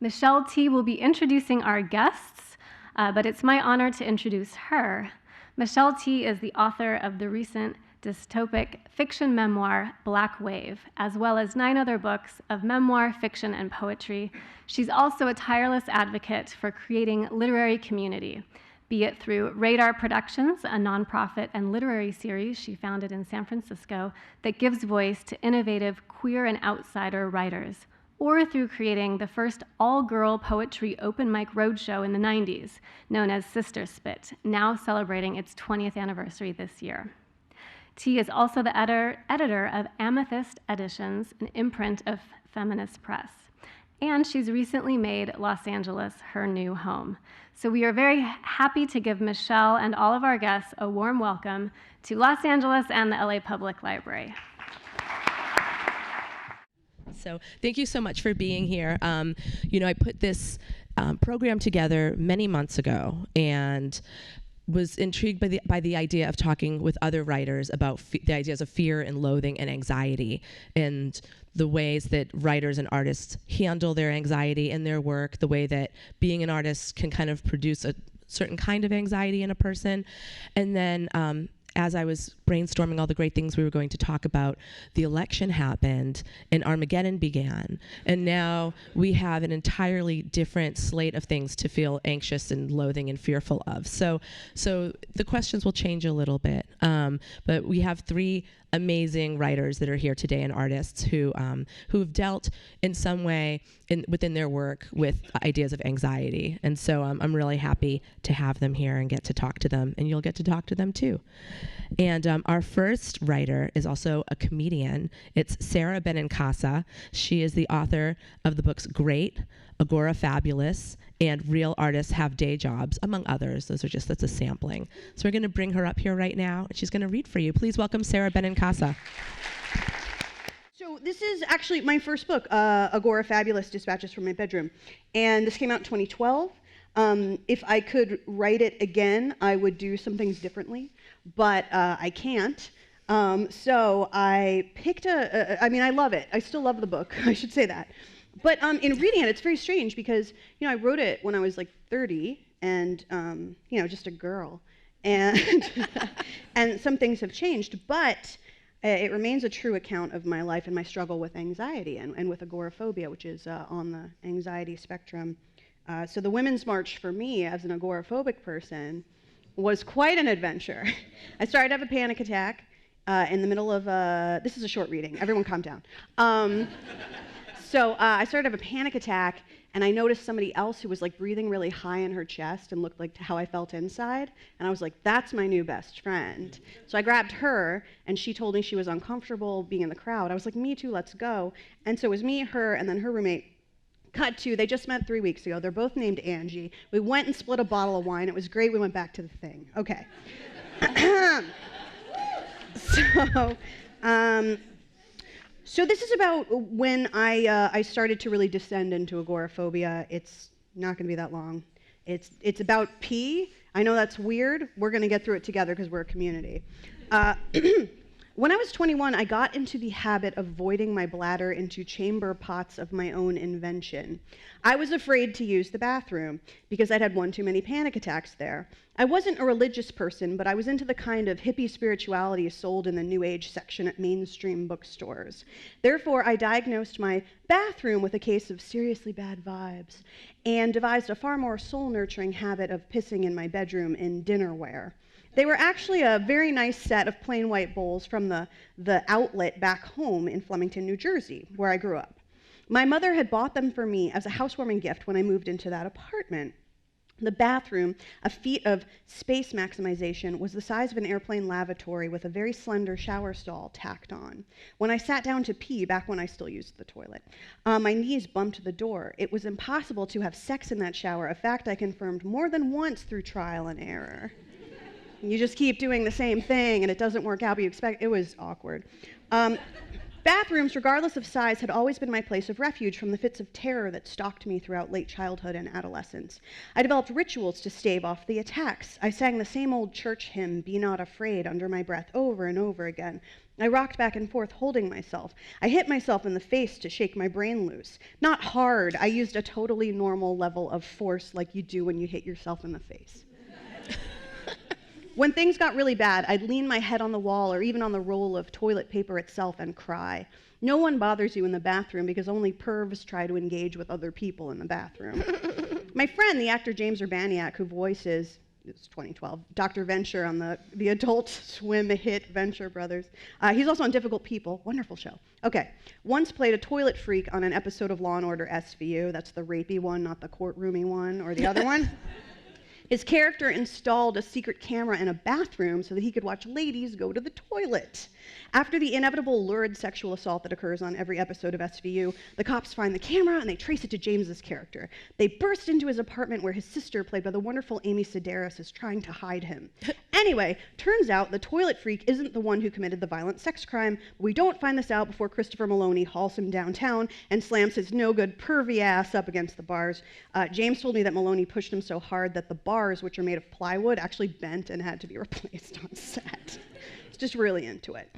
Michelle T. will be introducing our guests, but it's my honor to introduce her. Michelle T. is the author of the recent dystopic fiction memoir, Black Wave, as well as 9 other books of memoir, fiction, and poetry. She's also a tireless advocate for creating literary community, be it through Radar Productions, a nonprofit and literary series she founded in San Francisco that gives voice to innovative queer and outsider writers, or through creating the first all-girl poetry open mic roadshow in the 90s, known as Sister Spit, now celebrating its 20th anniversary this year. T is also the editor of Amethyst Editions, an imprint of feminist press. And she's recently made Los Angeles her new home. So we are very happy to give Michelle and all of our guests a warm welcome to Los Angeles and the LA Public Library. So thank you so much for being here. I put this program together many months ago and was intrigued by the idea of talking with other writers about the ideas of fear and loathing and anxiety, and the ways that writers and artists handle their anxiety in their work, the way that being an artist can kind of produce a certain kind of anxiety in a person. And then as I was brainstorming all the great things we were going to talk about, the election happened and Armageddon began. And now we have an entirely different slate of things to feel anxious and loathing and fearful of. So the questions will change a little bit. But we have 3 amazing writers that are here today and artists who've dealt in some way within their work with ideas of anxiety. And so I'm really happy to have them here and get to talk to them, and you'll get to talk to them too. And our first writer is also a comedian. It's Sara Benincasa. She is the author of the books Great, Agorafabulous, and Real Artists Have Day Jobs, among others. That's a sampling. So we're going to bring her up here right now, and she's going to read for you. Please welcome Sara Benincasa. So this is actually my first book, Agorafabulous, Dispatches from My Bedroom. And this came out in 2012. If I could write it again, I would do some things differently, but I can't. So I picked I love it. I still love the book. I should say that. But in reading it, it's very strange because, I wrote it when I was like 30 and, just a girl. And, and some things have changed, but it remains a true account of my life and my struggle with anxiety and with agoraphobia, which is on the anxiety spectrum. So the Women's March for me as an agoraphobic person was quite an adventure. I started to have a panic attack in the middle of this is a short reading, everyone calm down. So I started to have a panic attack, and I noticed somebody else who was like breathing really high in her chest and looked like how I felt inside, and I was like, that's my new best friend. So I grabbed her, and she told me she was uncomfortable being in the crowd. I was like, me too, let's go. And so it was me, her, and then her roommate. Cut to, they just met 3 weeks ago. They're both named Angie. We went and split a bottle of wine. It was great. We went back to the thing. Okay. So this is about when I started to really descend into agoraphobia. It's not going to be that long. It's about pee. I know that's weird. We're going to get through it together because we're a community. When I was 21, I got into the habit of voiding my bladder into chamber pots of my own invention. I was afraid to use the bathroom because I'd had one too many panic attacks there. I wasn't a religious person, but I was into the kind of hippie spirituality sold in the New Age section at mainstream bookstores. Therefore, I diagnosed my bathroom with a case of seriously bad vibes and devised a far more soul-nurturing habit of pissing in my bedroom in dinnerware. They were actually a very nice set of plain white bowls from the outlet back home in Flemington, New Jersey, where I grew up. My mother had bought them for me as a housewarming gift when I moved into that apartment. The bathroom, a feat of space maximization, was the size of an airplane lavatory with a very slender shower stall tacked on. When I sat down to pee, back when I still used the toilet, my knees bumped the door. It was impossible to have sex in that shower, a fact I confirmed more than once through trial and error. You just keep doing the same thing and it doesn't work out, but you expect, it was awkward. Bathrooms, regardless of size, had always been my place of refuge from the fits of terror that stalked me throughout late childhood and adolescence. I developed rituals to stave off the attacks. I sang the same old church hymn, "Be Not Afraid," under my breath over and over again. I rocked back and forth, holding myself. I hit myself in the face to shake my brain loose. Not hard. I used a totally normal level of force like you do when you hit yourself in the face. When things got really bad, I'd lean my head on the wall or even on the roll of toilet paper itself and cry. No one bothers you in the bathroom because only pervs try to engage with other people in the bathroom. My friend, the actor James Urbaniak, who voices, it's 2012, Dr. Venture on the Adult Swim hit Venture Brothers. He's also on Difficult People, wonderful show. Okay, once played a toilet freak on an episode of Law & Order SVU. That's the rapey one, not the courtroomy one or the other one. His character installed a secret camera in a bathroom so that he could watch ladies go to the toilet. After the inevitable lurid sexual assault that occurs on every episode of SVU, the cops find the camera and they trace it to James's character. They burst into his apartment where his sister, played by the wonderful Amy Sedaris, is trying to hide him. Anyway, turns out the toilet freak isn't the one who committed the violent sex crime, but we don't find this out before Christopher Maloney hauls him downtown and slams his no-good pervy ass up against the bars. James told me that Maloney pushed him so hard that the bars, which are made of plywood, actually bent and had to be replaced on set. He's just really into it.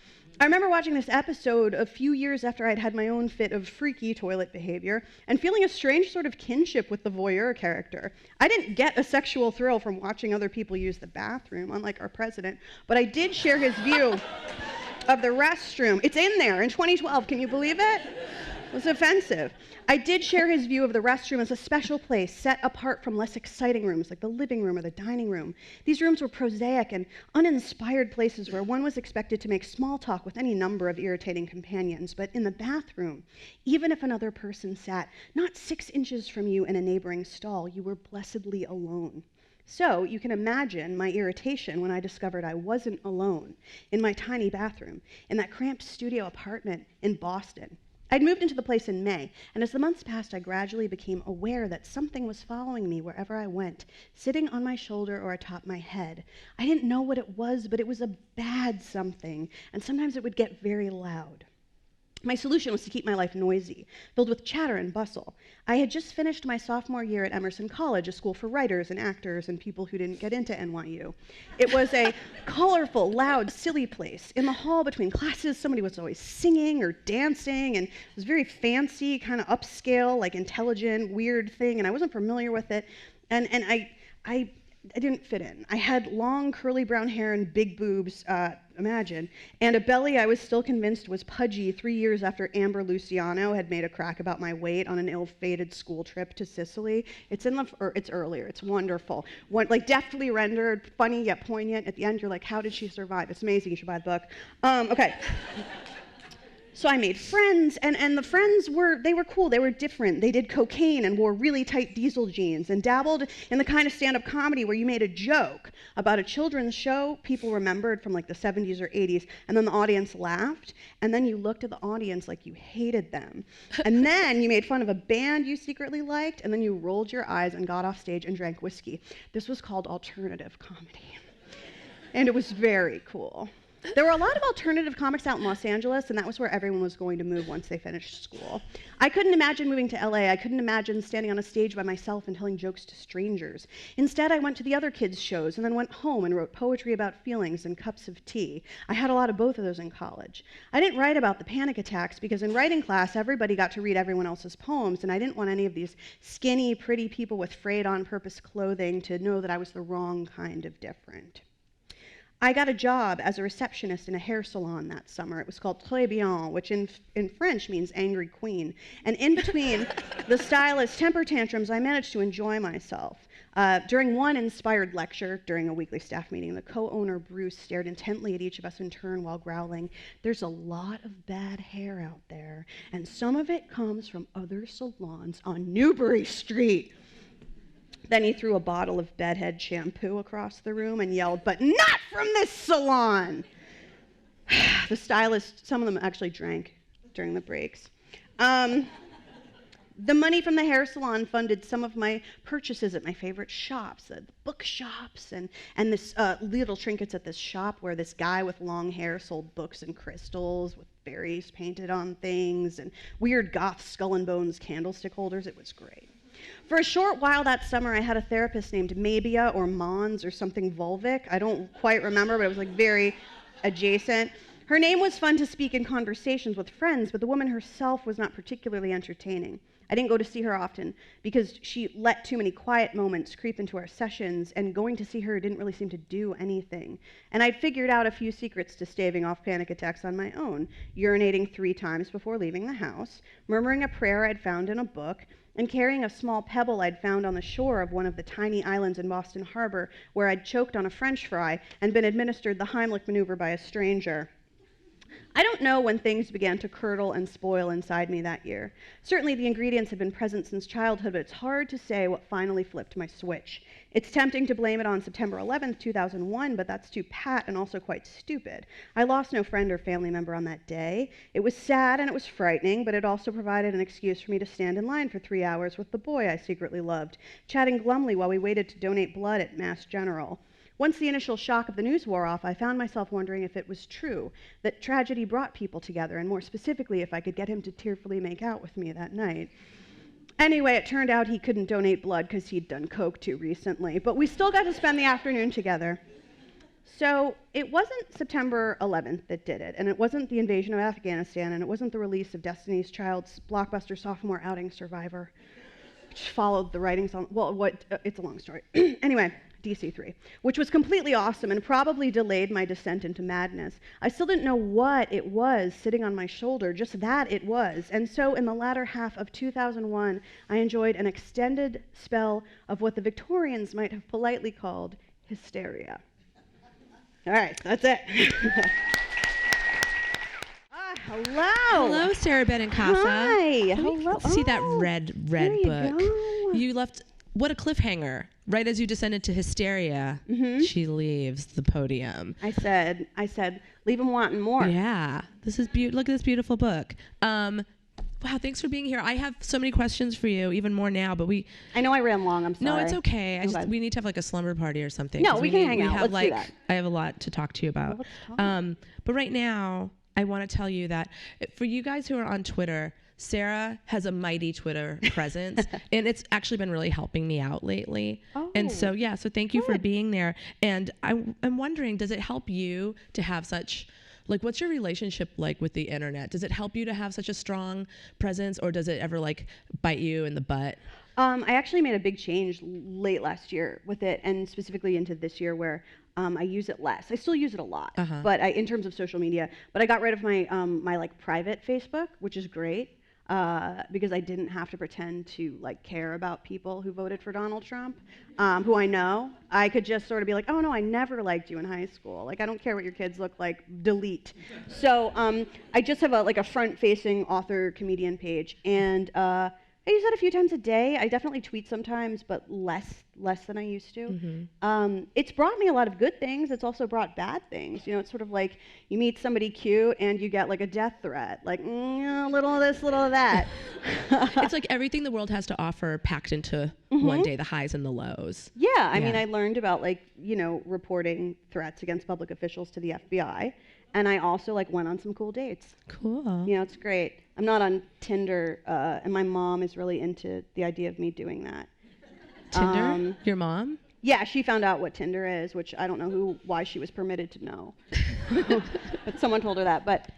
I remember watching this episode a few years after I'd had my own fit of freaky toilet behavior and feeling a strange sort of kinship with the voyeur character. I didn't get a sexual thrill from watching other people use the bathroom, unlike our president, but I did share his view of the restroom. It's in there in 2012, can you believe it? It was offensive. I did share his view of the restroom as a special place set apart from less exciting rooms like the living room or the dining room. These rooms were prosaic and uninspired places where one was expected to make small talk with any number of irritating companions. But in the bathroom, even if another person sat not 6 inches from you in a neighboring stall, you were blessedly alone. So you can imagine my irritation when I discovered I wasn't alone in my tiny bathroom in that cramped studio apartment in Boston. I'd moved into the place in May, and as the months passed, I gradually became aware that something was following me wherever I went, sitting on my shoulder or atop my head. I didn't know what it was, but it was a bad something, and sometimes it would get very loud. My solution was to keep my life noisy, filled with chatter and bustle. I had just finished my sophomore year at Emerson College, a school for writers and actors and people who didn't get into NYU. It was a colorful, loud, silly place. In the hall between classes, somebody was always singing or dancing, and it was very fancy, kind of upscale, like intelligent, weird thing, and I wasn't familiar with it. And I didn't fit in. I had long, curly brown hair and big boobs, imagine, and a belly I was still convinced was pudgy 3 years after Amber Luciano had made a crack about my weight on an ill-fated school trip to Sicily. It's earlier. It's wonderful. Like deftly rendered, funny yet poignant. At the end, you're like, how did she survive? It's amazing. You should buy the book. Okay. So I made friends, and the friends were cool. They were different. They did cocaine and wore really tight diesel jeans and dabbled in the kind of stand-up comedy where you made a joke about a children's show people remembered from like the 70s or 80s, and then the audience laughed, and then you looked at the audience like you hated them. And then you made fun of a band you secretly liked, and then you rolled your eyes and got off stage and drank whiskey. This was called alternative comedy. And it was very cool. There were a lot of alternative comics out in Los Angeles, and that was where everyone was going to move once they finished school. I couldn't imagine moving to LA. I couldn't imagine standing on a stage by myself and telling jokes to strangers. Instead, I went to the other kids' shows and then went home and wrote poetry about feelings and cups of tea. I had a lot of both of those in college. I didn't write about the panic attacks because in writing class, everybody got to read everyone else's poems, and I didn't want any of these skinny, pretty people with frayed on-purpose clothing to know that I was the wrong kind of different. I got a job as a receptionist in a hair salon that summer. It was called Très Bien, which in French means angry queen. And in between the stylist's temper tantrums, I managed to enjoy myself. During one inspired lecture, during a weekly staff meeting, the co-owner, Bruce, stared intently at each of us in turn while growling, "There's a lot of bad hair out there, and some of it comes from other salons on Newbury Street." Then he threw a bottle of bedhead shampoo across the room and yelled, "But not from this salon!" The stylists, some of them actually drank during the breaks. The money from the hair salon funded some of my purchases at my favorite shops, the bookshops, and this little trinkets at this shop where this guy with long hair sold books and crystals with berries painted on things and weird goth skull and bones candlestick holders. It was great. For a short while that summer, I had a therapist named Mabia or Mons or something vulvic. I don't quite remember, but it was like very adjacent. Her name was fun to speak in conversations with friends, but the woman herself was not particularly entertaining. I didn't go to see her often because she let too many quiet moments creep into our sessions, and going to see her didn't really seem to do anything. And I'd figured out a few secrets to staving off panic attacks on my own: urinating 3 times before leaving the house, murmuring a prayer I'd found in a book, and carrying a small pebble I'd found on the shore of one of the tiny islands in Boston Harbor where I'd choked on a French fry and been administered the Heimlich maneuver by a stranger. I don't know when things began to curdle and spoil inside me that year. Certainly the ingredients had been present since childhood, but it's hard to say what finally flipped my switch. It's tempting to blame it on September 11th, 2001, but that's too pat and also quite stupid. I lost no friend or family member on that day. It was sad and it was frightening, but it also provided an excuse for me to stand in line for 3 hours with the boy I secretly loved, chatting glumly while we waited to donate blood at Mass General. Once the initial shock of the news wore off, I found myself wondering if it was true that tragedy brought people together, and more specifically, if I could get him to tearfully make out with me that night. Anyway, it turned out he couldn't donate blood because he'd done coke too recently, but we still got to spend the afternoon together. So it wasn't September 11th that did it, and it wasn't the invasion of Afghanistan, and it wasn't the release of Destiny's Child's blockbuster sophomore outing Survivor, which followed the writings on, it's a long story. Anyway, DC3, which was completely awesome and probably delayed my descent into madness. I still didn't know what it was sitting on my shoulder, just that it was. And so in the latter half of 2001, I enjoyed an extended spell of what the Victorians might have politely called hysteria. All right, that's it. Hello. Hello, Sara Benincasa. Hi. Hello. See that red there you book. go. You left, what a cliffhanger. Right as you descended to hysteria, she leaves the podium. I said, leave them wanting more. Yeah. This is look at this beautiful book. Wow, thanks for being here. I have so many questions for you, even more now, but I know I ran long, I'm sorry. No, it's okay. Okay. We need to have like a slumber party or something. No, we can hang out. Let's do that. I have a lot to talk to you about. Well, let's talk. But right now, I want to tell you that for you guys who are on Twitter, Sara has a mighty Twitter presence, and it's actually been really helping me out lately. Oh, and so thank you for good. being there. And I'm wondering, does it help you to have such, like, what's your relationship like with the internet? Does it help you to have such a strong presence, or does it ever like bite you in the butt? I actually made a big change late last year with it, and specifically into this year where I use it less. I still use it a lot, but in terms of social media. But I got rid of my my like private Facebook, which is great. Because I didn't have to pretend to like care about people who voted for Donald Trump, who I know. I could just sort of be like, oh no, I never liked you in high school. Like, I don't care what your kids look like, delete. So I just have a front-facing author comedian page, and I use that a few times a day. I definitely tweet sometimes, but less than I used to. It's brought me a lot of good things. It's also brought bad things. You know, it's sort of like you meet somebody cute and you get like a death threat, like a little of this, little of that. It's like everything the world has to offer packed into one day, the highs and the lows. Yeah, I mean, I learned about reporting threats against public officials to the FBI. And I also went on some cool dates. Cool. You know, it's great. I'm not on Tinder, and my mom is really into the idea of me doing that. Tinder? Your mom? Yeah, she found out what Tinder is, which I don't know why she was permitted to know. But someone told her that. But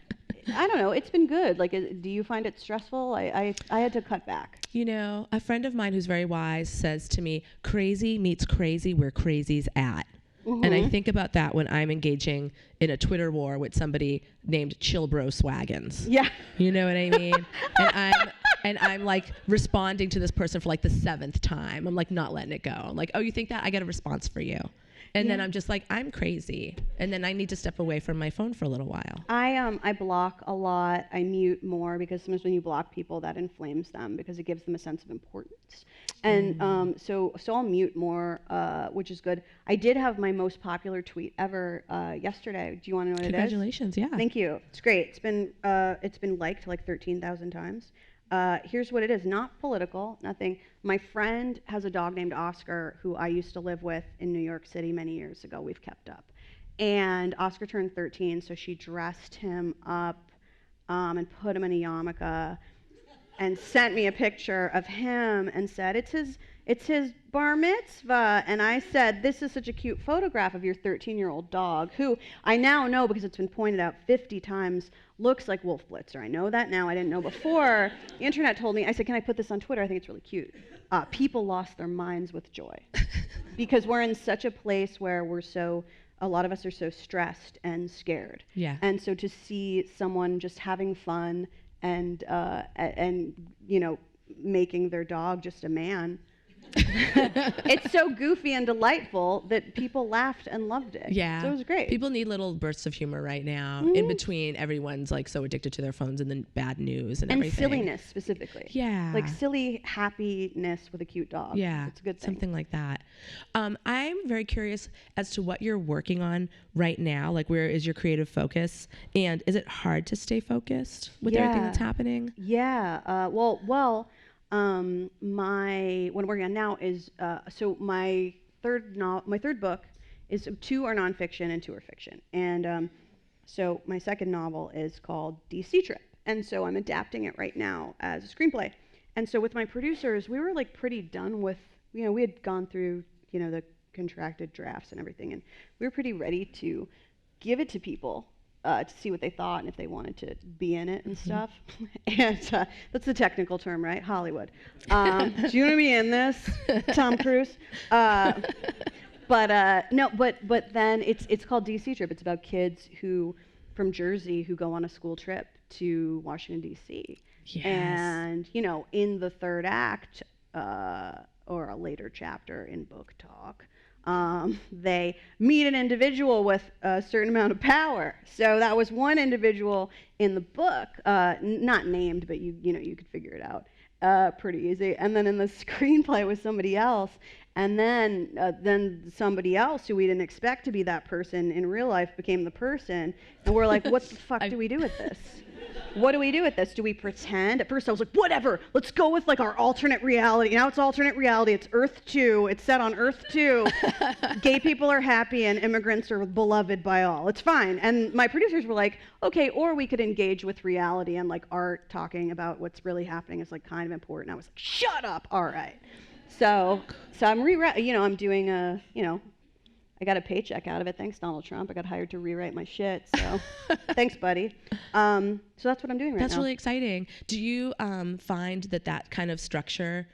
I don't know. It's been good. Do you find it stressful? I had to cut back. You know, a friend of mine who's very wise says to me, crazy meets crazy where crazy's at. And I think about that when I'm engaging in a Twitter war with somebody named Chillbro Swaggins. Yeah. You know what I mean? and I'm like responding to this person for like the 7th time. I'm like not letting it go. I'm like, oh, you think that? I got a response for you. And then I'm just like, I'm crazy. And then I need to step away from my phone for a little while. I block a lot. I mute more because sometimes when you block people, that inflames them because it gives them a sense of importance. And so I'll mute more, which is good. I did have my most popular tweet ever yesterday. Do you want to know what it is? Congratulations, yeah. Thank you. It's great. It's been liked like 13,000 times. Here's what it is. Not political, nothing. My friend has a dog named Oscar who I used to live with in New York City many years ago. We've kept up. And Oscar turned 13, so she dressed him up and put him in a yarmulke and sent me a picture of him and said, it's his bar mitzvah. And I said, this is such a cute photograph of your 13-year-old dog, who I now know, because it's been pointed out 50 times, looks like Wolf Blitzer. I know that now. I didn't know before. The internet told me. I said, can I put this on Twitter? I think it's really cute. People lost their minds with joy because we're in such a place where a lot of us are so stressed and scared. Yeah. And so to see someone just having fun and making their dog just a man, it's so goofy and delightful that people laughed and loved it. Yeah. So it was great. People need little bursts of humor right now in between everyone's like so addicted to their phones and the bad news and everything. And silliness specifically. Yeah. Like silly happiness with a cute dog. Yeah. It's a good thing. Something like that. I'm very curious as to what you're working on right now. Like, where is your creative focus? And is it hard to stay focused with everything that's happening? Yeah. What I'm working on now is so my third book is 2 are nonfiction and 2 are fiction, and so my second novel is called DC Trip, and so I'm adapting it right now as a screenplay. And so with my producers, we were like pretty done with, we had gone through the contracted drafts and everything, and we were pretty ready to give it to people. To see what they thought and if they wanted to be in it and stuff. And that's the technical term, right? Hollywood. Do you want to be in this, Tom Cruise? No, but then it's called DC Trip. It's about kids from Jersey who go on a school trip to Washington, D.C. Yes. And, in the third act, or a later chapter in book talk, they meet an individual with a certain amount of power. So that was one individual in the book, not named, but you could figure it out pretty easy. And then in the screenplay was somebody else, and then somebody else who we didn't expect to be that person in real life became the person, and we're like, what the fuck do we do with this? What do we do with this? Do we pretend? At first I was like, whatever, let's go with like our alternate reality. Now it's alternate reality. It's Earth 2. It's set on Earth 2. Gay people are happy and immigrants are beloved by all. It's fine. And my producers were like, okay, or we could engage with reality and like art talking about what's really happening is like kind of important. I was like, shut up. All right. So I'm I'm doing I got a paycheck out of it. Thanks, Donald Trump. I got hired to rewrite my shit. So thanks, buddy. So that's what I'm doing right now. That's really exciting. Do you find that kind of structure,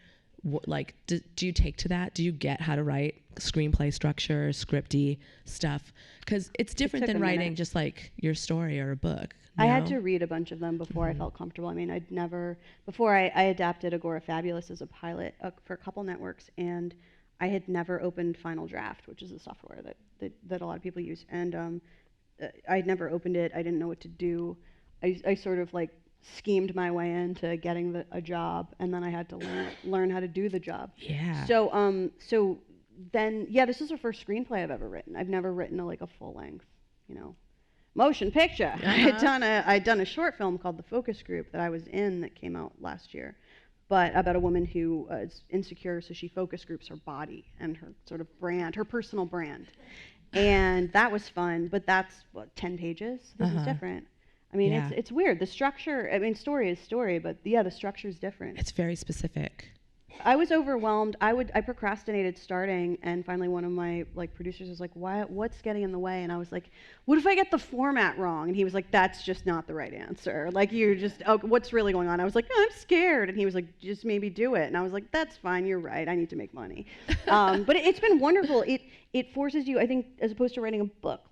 do you take to that? Do you get how to write screenplay structure, scripty stuff? Because it's different than writing just like your story or a book. I had to read a bunch of them before I felt comfortable. I mean, before I adapted Agorafabulous as a pilot for a couple networks, and I had never opened Final Draft, which is a software that a lot of people use. And I'd never opened it. I didn't know what to do. I sort of like schemed my way into getting a job, and then I had to learn how to do the job. Yeah. So then, this is the first screenplay I've ever written. I've never written a full length, motion picture. Uh-huh. I'd done a short film called The Focus Group that I was in that came out last year, but about a woman who is insecure, so she focus groups her body and her sort of brand, her personal brand. And that was fun, but that's 10 pages? This is different. I mean, it's weird. The structure, story is story, but the structure is different. It's very specific. I was overwhelmed. I procrastinated starting, and finally one of my producers was like, what's getting in the way? And I was like, what if I get the format wrong? And he was like, that's just not the right answer. What's really going on? I was like, I'm scared. And he was like, just maybe do it. And I was like, that's fine, you're right, I need to make money. But it's been wonderful. It forces you, I think, as opposed to writing a book,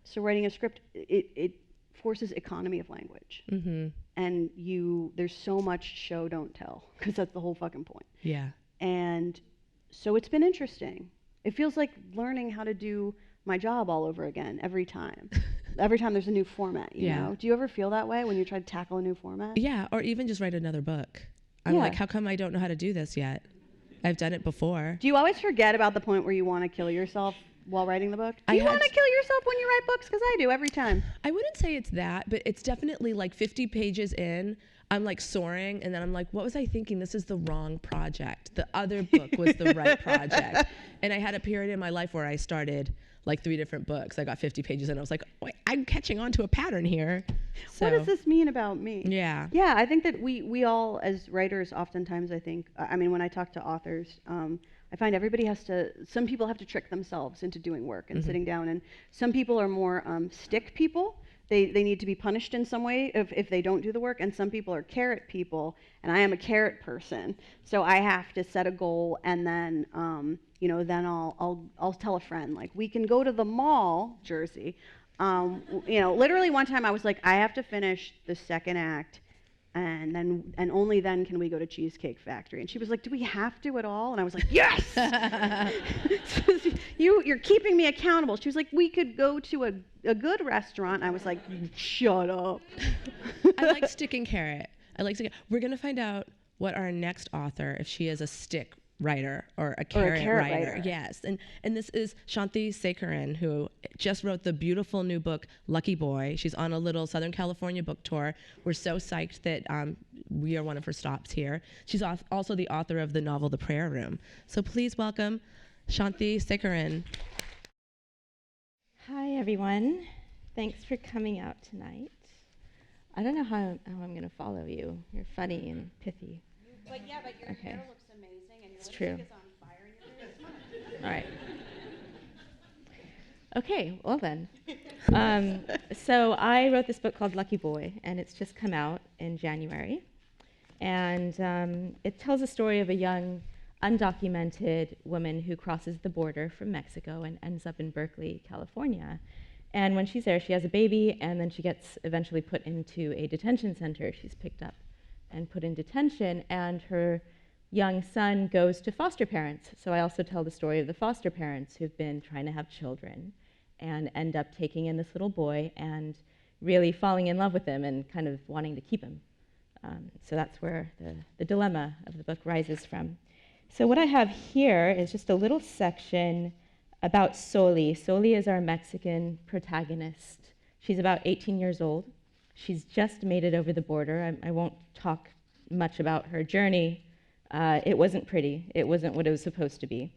so writing a script, it forces economy of language. Mm-hmm. And there's so much show don't tell, because that's the whole fucking point. Yeah. And so it's been interesting. It feels like learning how to do my job all over again every time. Every time there's a new format, you know? Do you ever feel that way when you try to tackle a new format? Yeah, or even just write another book. I'm like, how come I don't know how to do this yet? I've done it before. Do you always forget about the point where you want to kill yourself while writing the book? Do you want to kill yourself when you write books? Because I do every time. I wouldn't say it's that, but it's definitely 50 pages in. I'm like soaring, and then I'm like, what was I thinking? This is the wrong project. The other book was the right project. And I had a period in my life where I started like 3 different books. I got 50 pages, and I was like, wait, I'm catching on to a pattern here. So, what does this mean about me? Yeah. Yeah, I think that we all, as writers, oftentimes, I think, I mean, when I talk to authors, I find everybody has to, some people have to trick themselves into doing work and sitting down, and some people are more stick people. They need to be punished in some way if they don't do the work, and some people are carrot people, and I am a carrot person. So I have to set a goal, and then then I'll tell a friend, like, we can go to the mall, Jersey. Literally one time I was like, I have to finish the second act, and only then can we go to Cheesecake Factory. And she was like, do we have to at all? And I was like, yes! You're keeping me accountable. She was like, we could go to a good restaurant. I was like, shut up. I like sticking carrot. We're going to find out what our next author, if she is a stick writer or a carrot writer. Yes. And this is Shanthi Sekaran, who just wrote the beautiful new book, Lucky Boy. She's on a little Southern California book tour. We're so psyched that we are one of her stops here. She's also the author of the novel, The Prayer Room. So please welcome Shanthi Sekaran. Hi, everyone. Thanks for coming out tonight. I don't know how I'm going to follow you. You're funny and pithy. But your hair looks amazing, and your lipstick is on fire, and you're very smart. All right. Okay, well then. So I wrote this book called Lucky Boy, and it's just come out in January. And it tells a story of a young, undocumented woman who crosses the border from Mexico and ends up in Berkeley, California. And when she's there, she has a baby, and then she gets eventually put into a detention center. She's picked up and put in detention, and her young son goes to foster parents. So I also tell the story of the foster parents who've been trying to have children and end up taking in this little boy and really falling in love with him and kind of wanting to keep him. So that's where the dilemma of the book rises from. So what I have here is just a little section about Soli. Soli is our Mexican protagonist. She's about 18 years old. She's just made it over the border. I won't talk much about her journey. It wasn't pretty. It wasn't what it was supposed to be.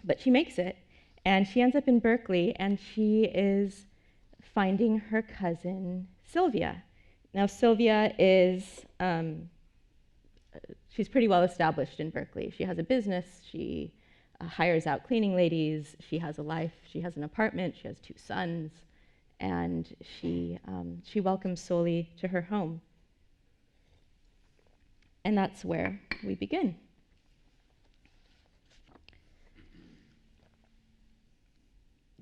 But she makes it, and she ends up in Berkeley, and she is finding her cousin, Sylvia. Now, Sylvia is, she's pretty well established in Berkeley. She has a business. She hires out cleaning ladies. She has a life. She has an apartment. She has 2 sons. And she welcomes Soli to her home. And that's where we begin.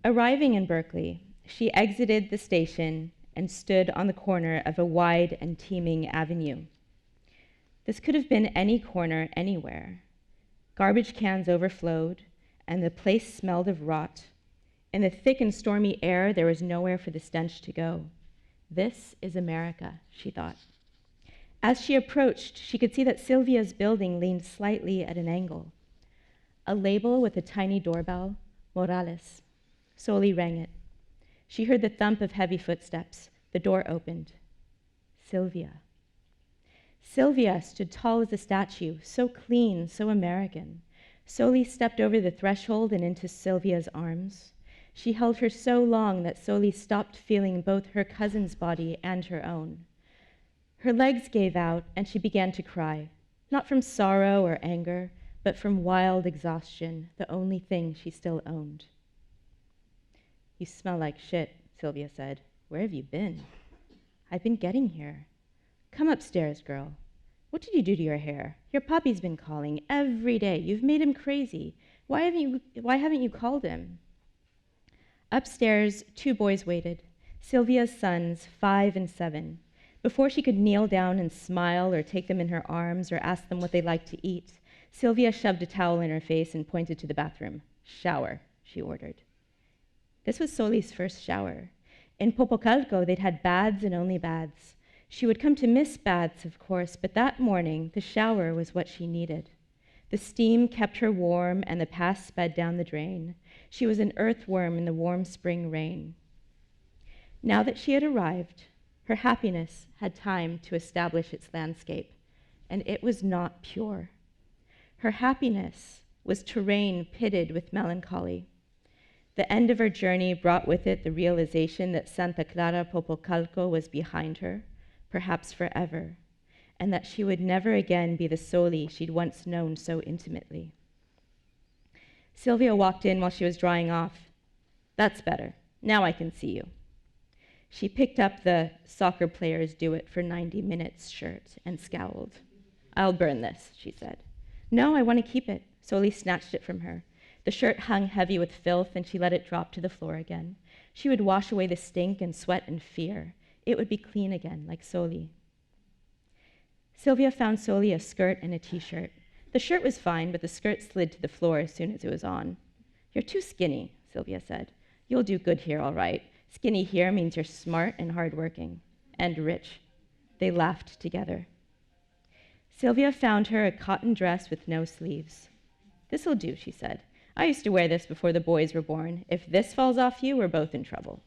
Arriving in Berkeley, she exited the station and stood on the corner of a wide and teeming avenue. This could have been any corner anywhere. Garbage cans overflowed, and the place smelled of rot. In the thick and stormy air, there was nowhere for the stench to go. This is America, she thought. As she approached, she could see that Sylvia's building leaned slightly at an angle. A label with a tiny doorbell, Morales. Soli rang it. She heard the thump of heavy footsteps. The door opened. Sylvia. Sylvia stood tall as a statue, so clean, so American. Soli stepped over the threshold and into Sylvia's arms. She held her so long that Soli stopped feeling both her cousin's body and her own. Her legs gave out, and she began to cry, not from sorrow or anger, but from wild exhaustion, the only thing she still owned. You smell like shit, Sylvia said. Where have you been? I've been getting here. Come upstairs, girl. What did you do to your hair? Your puppy's been calling every day. You've made him crazy. Why haven't you called him? Upstairs, 2 boys waited, Sylvia's sons, 5 and 7. Before she could kneel down and smile or take them in her arms or ask them what they liked to eat, Sylvia shoved a towel in her face and pointed to the bathroom. Shower, she ordered. This was Soli's first shower. In Popocalco, they'd had baths and only baths. She would come to miss baths, of course, but that morning, the shower was what she needed. The steam kept her warm, and the past sped down the drain. She was an earthworm in the warm spring rain. Now that she had arrived, Her happiness had time to establish its landscape, and it was not pure. Her happiness was terrain pitted with melancholy. The end of her journey brought with it the realization that Santa Clara Popocalco was behind her, perhaps forever, and that she would never again be the Soli she'd once known so intimately. Sylvia walked in while she was drying off. "That's better. Now I can see you." She picked up the "soccer players do it for 90 minutes" shirt and scowled. "I'll burn this," she said. "No, I want to keep it." Soli snatched it from her. The shirt hung heavy with filth, and she let it drop to the floor again. She would wash away the stink and sweat and fear. It would be clean again, like Soli. Sylvia found Soli a skirt and a t-shirt. The shirt was fine, but the skirt slid to the floor as soon as it was on. "You're too skinny," Sylvia said. "You'll do good here, all right. Skinny here means you're smart and hardworking. And rich." They laughed together. Sylvia found her a cotton dress with no sleeves. "This'll do," she said. "I used to wear this before the boys were born. If this falls off you, we're both in trouble."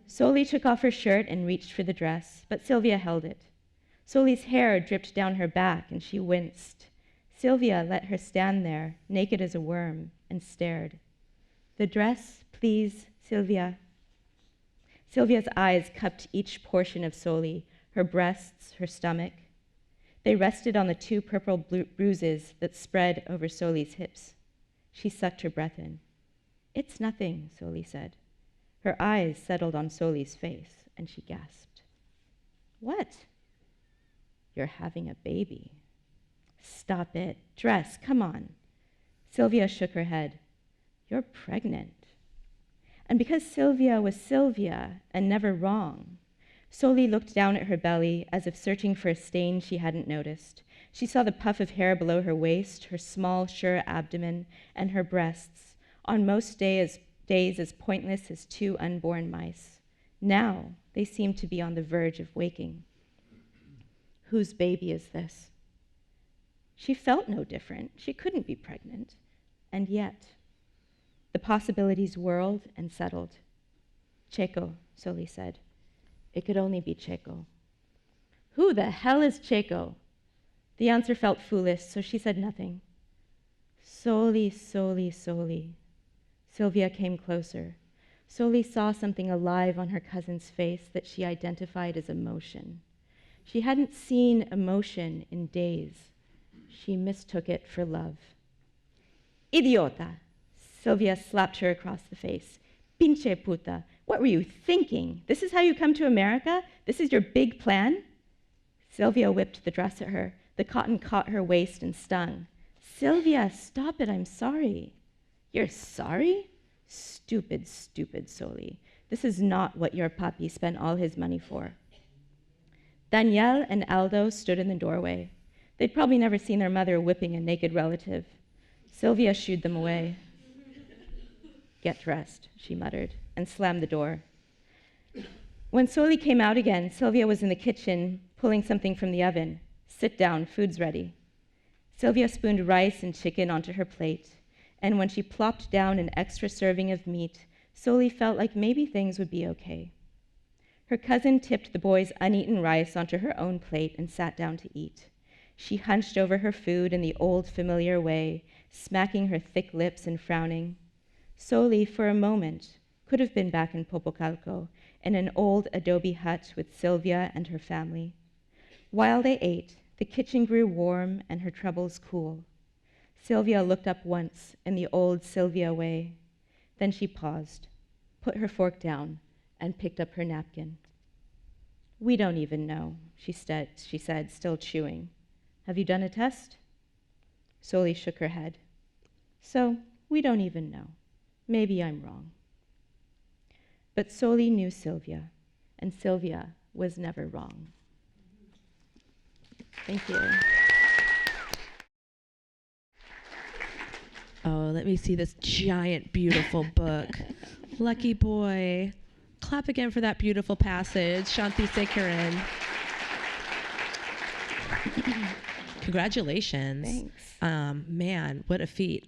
Soli took off her shirt and reached for the dress, but Sylvia held it. Soli's hair dripped down her back, and she winced. Sylvia let her stand there, naked as a worm, and stared. "The dress, please, Sylvia." Sylvia's eyes cupped each portion of Soli, her breasts, her stomach. They rested on the 2 purple bruises that spread over Soli's hips. She sucked her breath in. "It's nothing," Soli said. Her eyes settled on Soli's face, and she gasped. "What?" "You're having a baby." "Stop it. Dress, come on." Sylvia shook her head. "You're pregnant." And because Sylvia was Sylvia and never wrong, Soli looked down at her belly as if searching for a stain she hadn't noticed. She saw the puff of hair below her waist, her small, sure abdomen, and her breasts, on most days as pointless as 2 unborn mice. Now they seemed to be on the verge of waking. Whose baby is this? She felt no different. She couldn't be pregnant. And yet, the possibilities whirled and settled. "Checo," Soli said. It could only be Checo. "Who the hell is Checo?" The answer felt foolish, so she said nothing. "Soli, Soli, Soli." Sylvia came closer. Soli saw something alive on her cousin's face that she identified as emotion. She hadn't seen emotion in days. She mistook it for love. "Idiota!" Sylvia slapped her across the face. "Pinche puta! What were you thinking? This is how you come to America? This is your big plan?" Sylvia whipped the dress at her. The cotton caught her waist and stung. "Sylvia, stop it, I'm sorry." "You're sorry? Stupid, stupid Soli. This is not what your papi spent all his money for." Danielle and Aldo stood in the doorway. They'd probably never seen their mother whipping a naked relative. Sylvia shooed them away. "Get dressed," she muttered, and slammed the door. When Soli came out again, Sylvia was in the kitchen pulling something from the oven. "Sit down, food's ready." Sylvia spooned rice and chicken onto her plate, and when she plopped down an extra serving of meat, Soli felt like maybe things would be okay. Her cousin tipped the boys' uneaten rice onto her own plate and sat down to eat. She hunched over her food in the old familiar way, smacking her thick lips and frowning. Soli, for a moment, could have been back in Popocalco, in an old adobe hut with Sylvia and her family. While they ate, the kitchen grew warm and her troubles cool. Sylvia looked up once in the old Sylvia way. Then she paused, put her fork down, and picked up her napkin. "We don't even know," she said, still chewing. "Have you done a test?" Soli shook her head. "So, we don't even know. Maybe I'm wrong." But Soli knew Sylvia, and Sylvia was never wrong. Thank you. Oh, let me see this giant, beautiful book. Lucky boy. Clap again for that beautiful passage. Shanthi Sekaran. Congratulations. Thanks. Man, what a feat.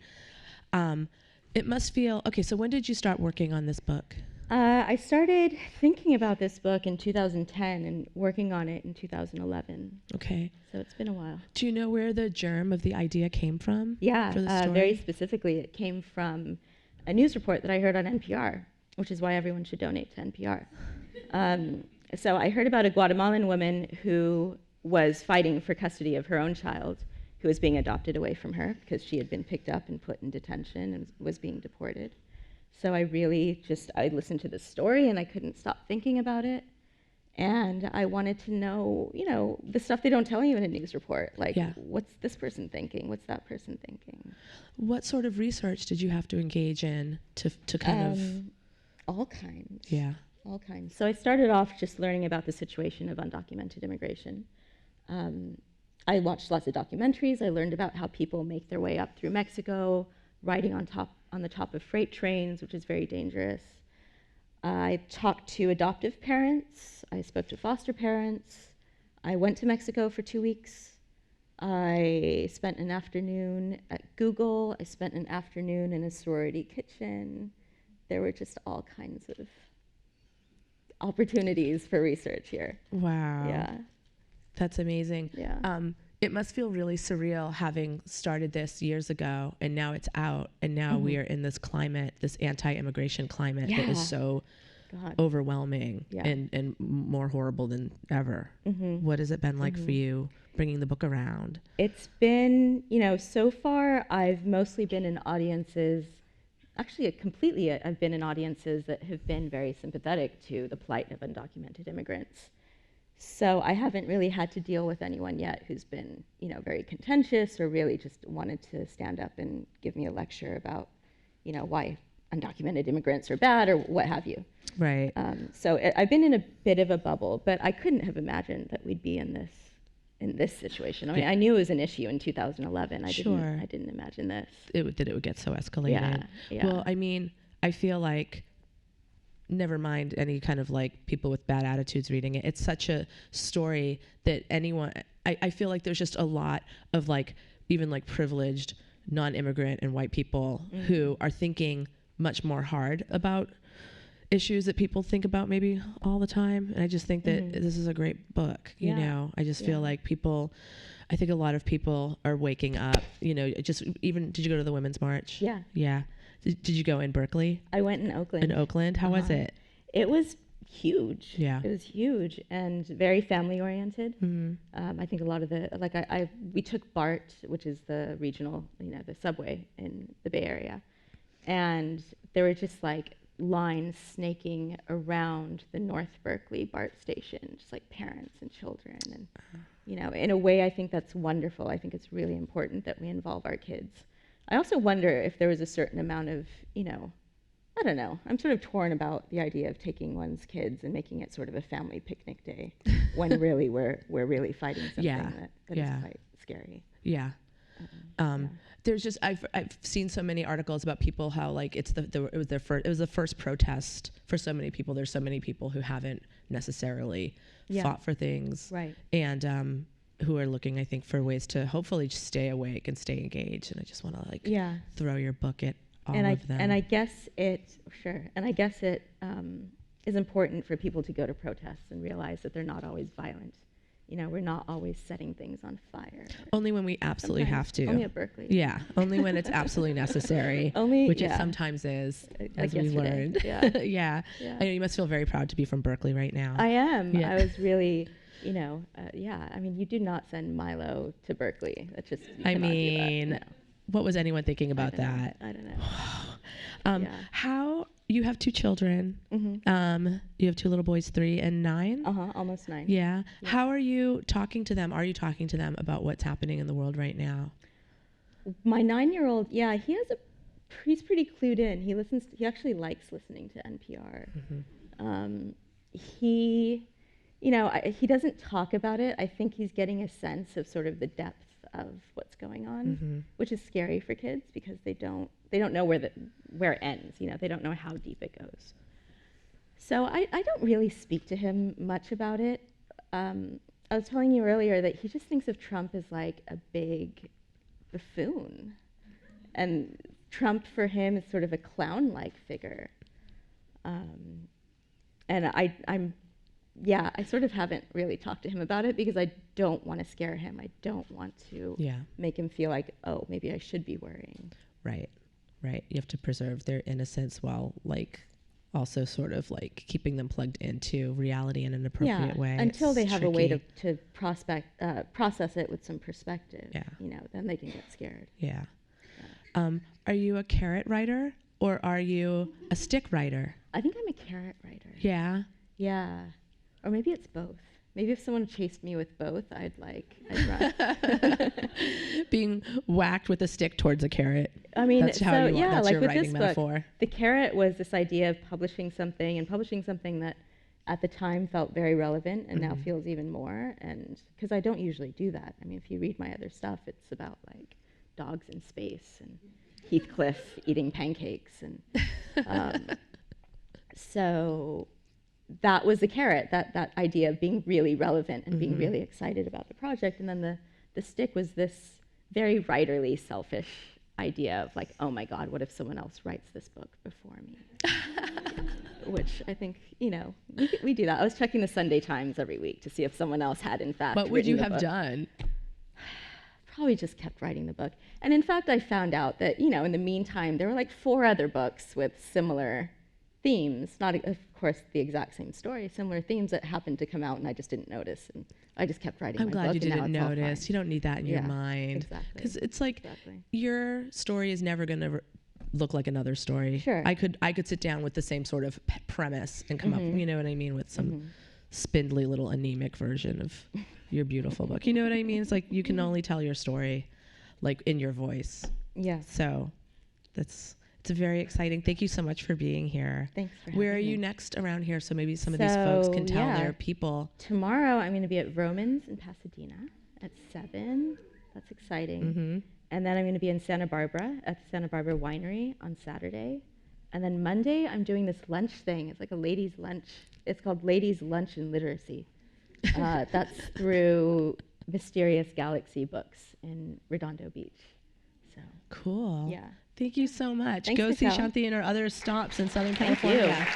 It must feel, okay, so when did you start working on this book? I started thinking about this book in 2010 and working on it in 2011. Okay. So it's been a while. Do you know where the germ of the idea came from? Yeah, for the story? very specifically, it came from a news report that I heard on NPR, which is why everyone should donate to NPR. So I heard about a Guatemalan woman who was fighting for custody of her own child, who was being adopted away from her because she had been picked up and put in detention and was being deported. So I listened to the story and I couldn't stop thinking about it. And I wanted to know, the stuff they don't tell you in a news report. Like, what's this person thinking? What's that person thinking? What sort of research did you have to engage in to kind of? All kinds. Yeah. All kinds. So I started off just learning about the situation of undocumented immigration. I watched lots of documentaries. I learned about how people make their way up through Mexico, riding on the top of freight trains, which is very dangerous. I talked to adoptive parents. I spoke to foster parents. I went to Mexico for 2 weeks. I spent an afternoon at Google. I spent an afternoon in a sorority kitchen. There were just all kinds of opportunities for research here. Wow. Yeah. That's amazing. Yeah. It must feel really surreal having started this years ago and now it's out and now we are in this climate, this anti-immigration climate that is so overwhelming and more horrible than ever. What has it been like for you bringing the book around? It's been, so far I've mostly been in audiences, I've been in audiences that have been very sympathetic to the plight of undocumented immigrants. So I haven't really had to deal with anyone yet who's been, very contentious or really just wanted to stand up and give me a lecture about, why undocumented immigrants are bad or what have you. Right. So I've been in a bit of a bubble, but I couldn't have imagined that we'd be in this situation. I mean, I knew it was an issue in 2011. I didn't imagine this. That it would get so escalated. Yeah. Well, I mean, I feel like, never mind any kind of like people with bad attitudes reading it. It's such a story that I feel like there's just a lot of like, even like privileged non-immigrant and white people who are thinking much more hard about issues that people think about maybe all the time. And I just think that this is a great book, I just feel like I think a lot of people are waking up, just even, did you go to the Women's March? Yeah. Yeah. Did you go in Berkeley? I went in Oakland. In Oakland? How was it? It was huge. Yeah. It was huge and very family oriented. I think a lot of we took BART, which is the regional, the subway in the Bay Area. And there were just like lines snaking around the North Berkeley BART station, just like parents and children. And, in a way, I think that's wonderful. I think it's really important that we involve our kids. I also wonder if there was a certain amount of, I don't know. I'm sort of torn about the idea of taking one's kids and making it sort of a family picnic day when really we're really fighting something that is quite scary. Yeah. There's just I've seen so many articles about people how like it was the first protest for so many people. There's so many people who haven't necessarily fought for things, right? And who are looking, I think, for ways to hopefully just stay awake and stay engaged. And I just want to throw your book at all of them. And I guess it is important for people to go to protests and realize that they're not always violent. We're not always setting things on fire. Only when we absolutely have to. Only at Berkeley. Yeah, only when it's absolutely necessary. Which it sometimes is, as we learned. Yeah. I know you must feel very proud to be from Berkeley right now. I am. Yeah. I was really... I mean, you do not send Milo to Berkeley. That's just, what was anyone thinking about that? I don't know. How, you have 2 children. You have 2 little boys, 3 and 9? Almost 9. Yeah. How are you talking to them? Are you talking to them about what's happening in the world right now? My 9-year-old, he's pretty clued in. He actually likes listening to NPR. He doesn't talk about it. I think he's getting a sense of sort of the depth of what's going on, which is scary for kids because they don't know where it ends. They don't know how deep it goes. So I don't really speak to him much about it. I was telling you earlier that he just thinks of Trump as like a big buffoon, and Trump for him is sort of a clown-like figure. And I sort of haven't really talked to him about it because I don't want to scare him. I don't want to make him feel like, oh, maybe I should be worrying. Right. You have to preserve their innocence while like also sort of like keeping them plugged into reality in an appropriate way. Until they have tricky. a way to process it with some perspective. Yeah. Then they can get scared. Yeah. Are you a carrot writer or are you a stick writer? I think I'm a carrot writer. Yeah. Yeah. Or maybe it's both. Maybe if someone chased me with both, I'd run. Being whacked with a stick towards a carrot. I mean, that's how you want. That's like your with writing this metaphor. book, the carrot was this idea of publishing something that at the time felt very relevant and now feels even more. And because I don't usually do that. I mean, if you read my other stuff, it's about like dogs in space and Heathcliff eating pancakes. And so that was the carrot, that idea of being really relevant and being really excited about the project. And then the stick was this very writerly, selfish idea of like, oh my God, what if someone else writes this book before me? Which I think, we do that. I was checking the Sunday Times every week to see if someone else had in fact What would you have book. done? Probably just kept writing the book. And in fact, I found out that, in the meantime, there were like 4 other books with similar themes, not of course the exact same story, similar themes that happened to come out and I just didn't notice. And I just kept writing I'm my glad book. you didn't notice. You don't need that in your Yeah, mind. exactly. Because it's like your story is never going to look like another story. Sure. I could sit down with the same sort of premise and come up, you know what I mean, with some spindly little anemic version of your beautiful book. You know what I mean? It's like you can only tell your story like in your voice. Yeah. So it's very exciting. Thank you so much for being here. Thanks for Where are having you me. next around here? So maybe some of these folks can tell their people. Tomorrow I'm going to be at Romans in Pasadena at 7. That's exciting. And then I'm going to be in Santa Barbara at the Santa Barbara Winery on Saturday. And then Monday I'm doing this lunch thing. It's like a ladies' lunch. It's called Ladies' Lunch in Literacy. That's through Mysterious Galaxy Books in Redondo Beach. So cool. Yeah. Thank you so much. Thanks, Go see Michelle. Shanthi and her other stops in Southern Thank California.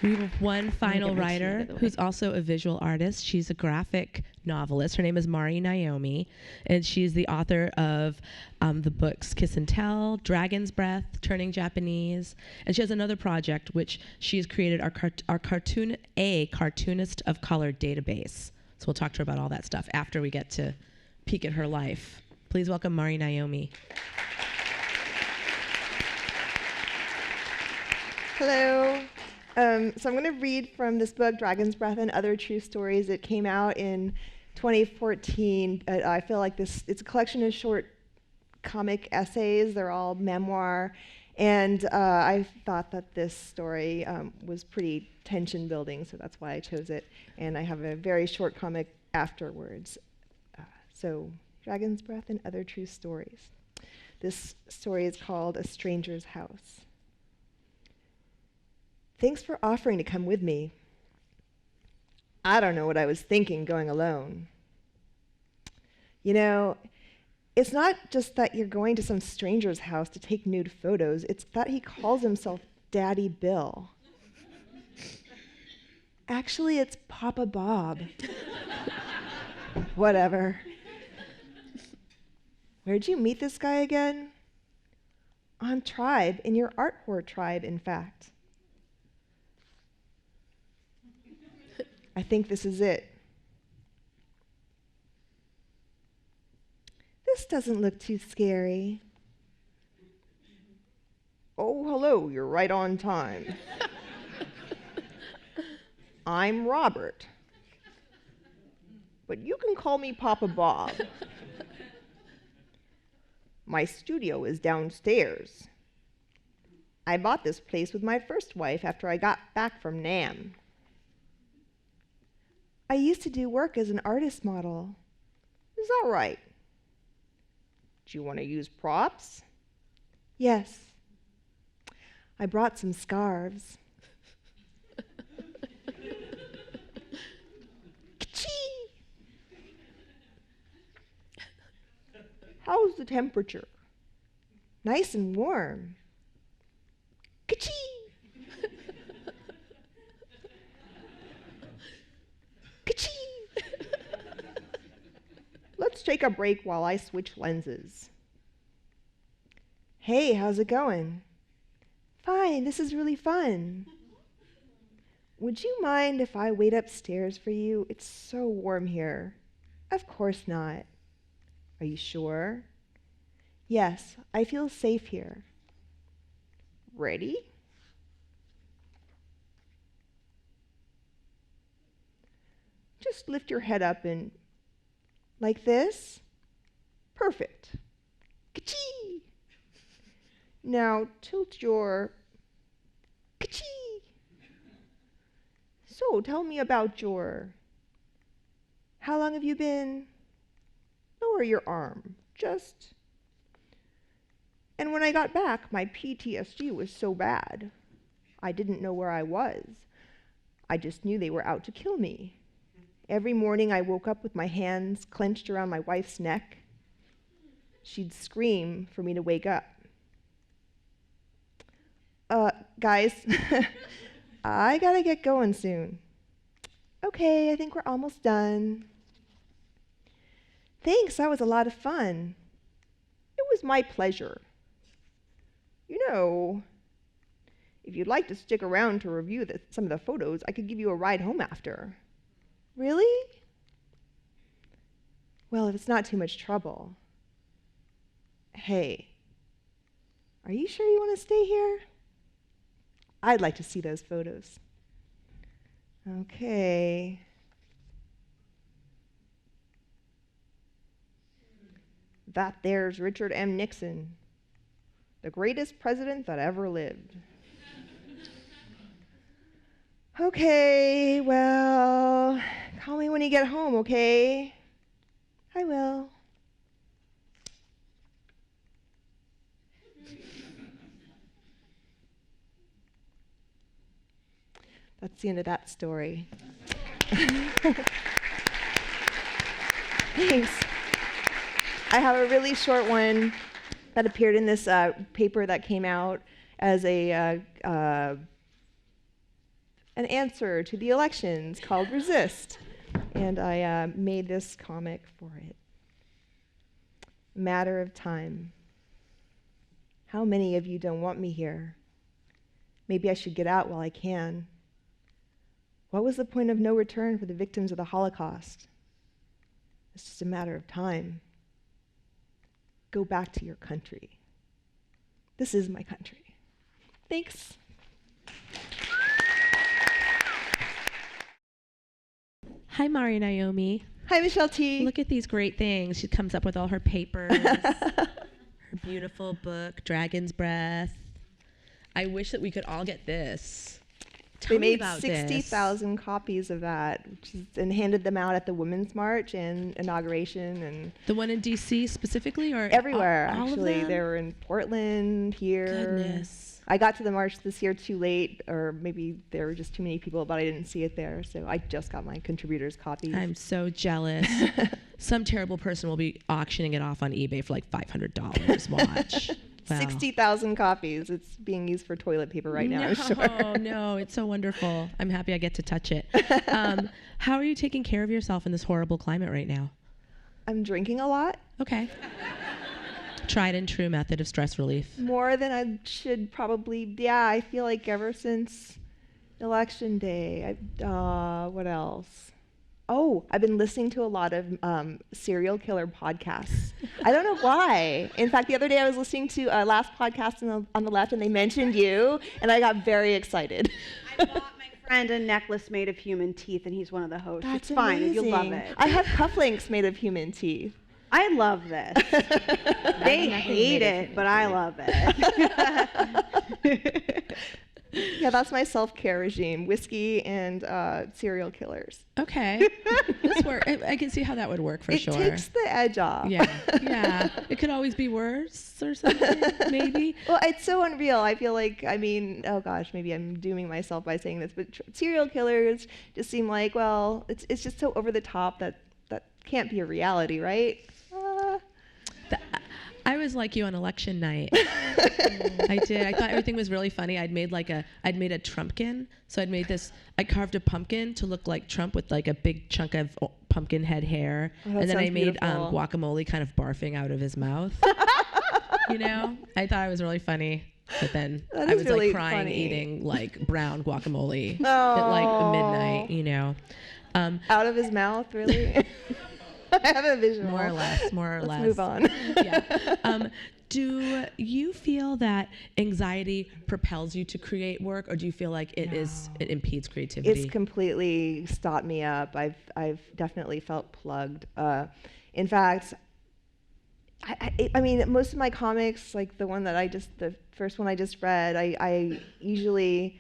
We have one final writer who's also a visual artist. She's a graphic novelist. Her name is MariNaomi, and she's the author of the books Kiss and Tell, Dragon's Breath, Turning Japanese, and she has another project which she's created our Cartoonist of Color database. So we'll talk to her about all that stuff after we get to peek at her life. Please welcome MariNaomi. Hello. So I'm going to read from this book, Dragon's Breath and Other True Stories. It came out in 2014. I feel like it's a collection of short comic essays. They're all memoir. And I thought that this story was pretty tension building, so that's why I chose it. And I have a very short comic afterwards. So Dragon's Breath and Other True Stories. This story is called A Stranger's House. Thanks for offering to come with me. I don't know what I was thinking going alone. You know, it's not just that you're going to some stranger's house to take nude photos, it's that he calls himself Daddy Bill. Actually, it's Papa Bob. Whatever. Where'd you meet this guy again? On Tribe, in your art whore tribe, in fact. I think this is it. This doesn't look too scary. Oh, hello, you're right on time. I'm Robert. But you can call me Papa Bob. My studio is downstairs. I bought this place with my first wife after I got back from NAMM. I used to do work as an artist model. Is that right? Do you want to use props? Yes. I brought some scarves. Ka-chee! How's the temperature? Nice and warm. Ka-chee! Ka-chee! Let's take a break while I switch lenses. Hey, how's it going? Fine, this is really fun. Would you mind if I wait upstairs for you? It's so warm here. Of course not. Are you sure? Yes, I feel safe here. Ready? Just lift your head up and like this. Perfect. Ka-chee! Now tilt your ka-chee! So tell me about how long have you been? Lower your arm, just. And when I got back, my PTSD was so bad. I didn't know where I was. I just knew they were out to kill me. Every morning I woke up with my hands clenched around my wife's neck. She'd scream for me to wake up. Guys, I gotta get going soon. Okay, I think we're almost done. Thanks, that was a lot of fun. It was my pleasure. You know, if you'd like to stick around to review some of the photos, I could give you a ride home after. Really? Well, if it's not too much trouble. Hey, are you sure you want to stay here? I'd like to see those photos. Okay. That there's Richard M. Nixon, the greatest president that ever lived. Okay, well, call me when you get home, okay? I will. That's the end of that story. Thanks. I have a really short one that appeared in this paper that came out as an answer to the elections called Resist. And I made this comic for it. Matter of time. How many of you don't want me here? Maybe I should get out while I can. What was the point of no return for the victims of the Holocaust? It's just a matter of time. Go back to your country. This is my country. Thanks. Hi, MariNaomi. Hi, Michelle T. Look at these great things. She comes up with all her papers, her beautiful book, Dragon's Breath. I wish that we could all get this. They made 60,000 copies of that, and handed them out at the Women's March and inauguration. And the one in D.C. specifically, or everywhere, all actually. Of them? They were in Portland, here. Goodness. I got to the march this year too late, or maybe there were just too many people, but I didn't see it there, so I just got my contributors' copies. I'm so jealous. Some terrible person will be auctioning it off on eBay for like $500. Watch. Wow. 60,000 copies. It's being used for toilet paper right now, I'm sure. No, it's so wonderful. I'm happy I get to touch it. How are you taking care of yourself in this horrible climate right now? I'm drinking a lot. Okay. Tried and true method of stress relief. More than I should probably. Yeah, I feel like ever since Election Day. What else? Oh, I've been listening to a lot of serial killer podcasts. I don't know why. In fact, the other day I was listening to Last Podcast on the Left, and they mentioned you, and I got very excited. I bought my friend a necklace made of human teeth, and he's one of the hosts. That's it's fine. amazing. You'll love it. I have cufflinks made of human teeth. I love this. They hate it, but I love it. Yeah, that's my self-care regime: whiskey and serial killers. Okay, this work. I can see how that would work for sure. It takes the edge off. Yeah. It could always be worse or something, maybe. Well, it's so unreal. I feel like, oh gosh, maybe I'm dooming myself by saying this, but serial killers just seem like, well, it's just so over the top that can't be a reality, right? I was like you on election night. I did. I thought everything was really funny. I'd made a Trumpkin. So I carved a pumpkin to look like Trump with like a big chunk of pumpkin head hair. Oh, and then I made beautiful. guacamole kind of barfing out of his mouth. You know? I thought it was really funny. But then That I is was really like crying funny. eating like brown guacamole at like midnight, you know. Out of his mouth, really? I have a visual. More or less. Let's move on. Yeah. Do you feel that anxiety propels you to create work, or do you feel like it impedes creativity? It's completely stopped me up. I've definitely felt plugged. In fact, I mean, most of my comics, like the first one I just read, I usually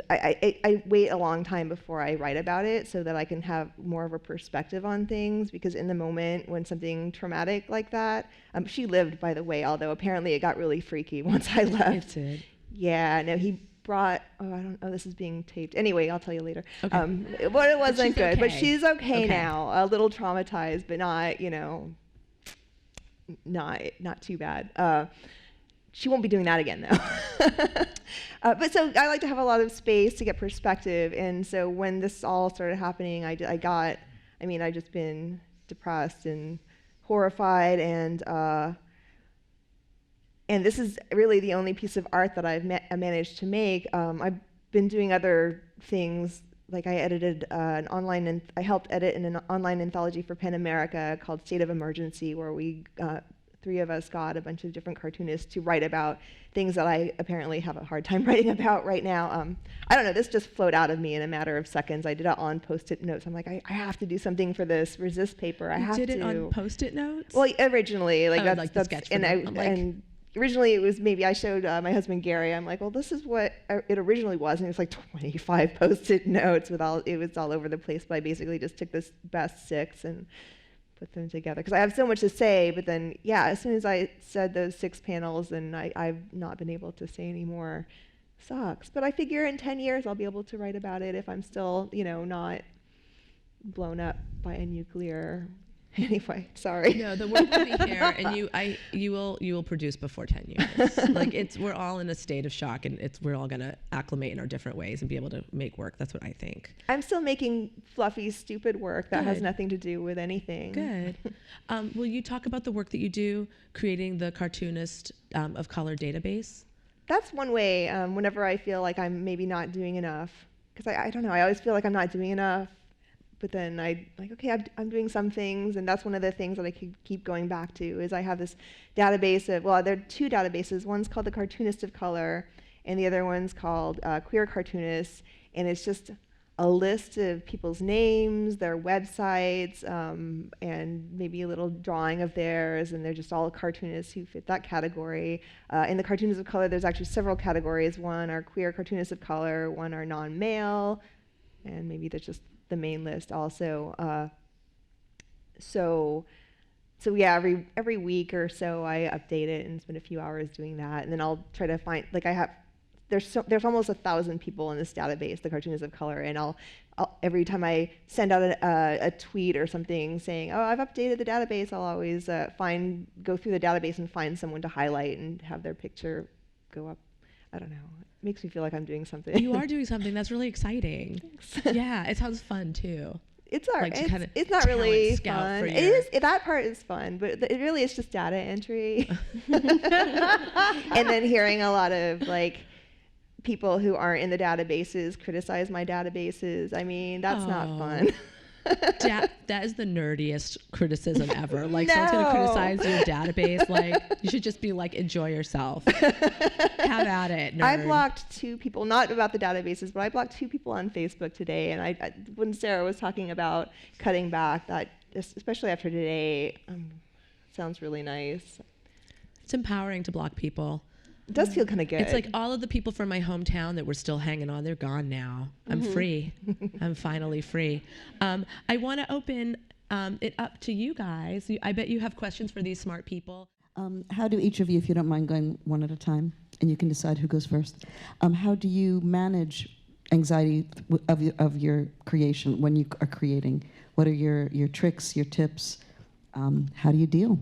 I wait a long time before I write about it so that I can have more of a perspective on things, because in the moment when something traumatic like that, she lived, by the way, although apparently it got really freaky once I left. It did. Yeah, no, he brought, I don't know, this is being taped. Anyway, I'll tell you later. Okay. But it wasn't good. Okay. But she's okay now, a little traumatized, but not, not too bad. She won't be doing that again, though. But so I like to have a lot of space to get perspective. And so when this all started happening, I just been depressed and horrified. And this is really the only piece of art that I've managed to make. I've been doing other things. Like I edited I helped edit an online anthology for PEN America called State of Emergency, where we three of us got a bunch of different cartoonists to write about things that I apparently have a hard time writing about right now. I don't know, this just flowed out of me in a matter of seconds. I did it on Post-it notes. I'm like, I have to do something for this Resist paper. You did it on Post-it notes? Well, originally, like that's the sketch. And originally it was maybe I showed my husband Gary. I'm like, well, this is what it originally was, and it was like 25 Post-it notes it was all over the place. But I basically just took this best 6 and put them together, because I have so much to say, but then, yeah, as soon as I said those 6 panels, then I've not been able to say any more. Sucks. But I figure in 10 years I'll be able to write about it if I'm still, not blown up by a nuclear. Anyway, sorry. No, the work will be here, and you will produce before 10 years. Like we're all in a state of shock, and we're all gonna acclimate in our different ways and be able to make work. That's what I think. I'm still making fluffy, stupid work that has nothing to do with anything. Good. Will you talk about the work that you do creating the Cartoonist of Color database? That's one way. Whenever I feel like I'm maybe not doing enough, because I don't know, I always feel like I'm not doing enough. But then I'm doing some things, and that's one of the things that I keep going back to, is I have this database there are 2 databases. One's called the Cartoonist of Color, and the other one's called Queer Cartoonists, and it's just a list of people's names, their websites, and maybe a little drawing of theirs, and they're just all cartoonists who fit that category. In the Cartoonists of Color, there's actually several categories. One are Queer Cartoonists of Color, one are non-male, and maybe there's just the main list also. So yeah, every week or so I update it and spend a few hours doing that, and then I'll try to find, like, there's almost 1,000 people in this database, the Cartoonists of Color, and I'll every time I send out a tweet or something saying, oh, I've updated the database, I'll always go through the database and find someone to highlight and have their picture go up. I don't know. It makes me feel like I'm doing something. You are doing something. That's really exciting. Thanks. Yeah, it sounds fun too. It's all right. Like It's not really scout fun. for It is. That part is fun, but it really is just data entry. And then hearing a lot of people who aren't in the databases criticize my databases. I mean, that's not fun. That is the nerdiest criticism ever. Like, someone's going to criticize your database. Like, you should just be like, enjoy yourself. Have at it, nerd. I blocked 2 people, not about the databases, but I blocked 2 people on Facebook today. And when Sarah was talking about cutting back, that, especially after today, sounds really nice. It's empowering to block people. It does feel kind of good. It's like all of the people from my hometown that were still hanging on, they're gone now. I'm free. I'm finally free. I want to open it up to you guys. I bet you have questions for these smart people. How do each of you, if you don't mind going one at a time, and you can decide who goes first, how do you manage anxiety of your creation when you are creating? What are your tricks, your tips? How do you deal?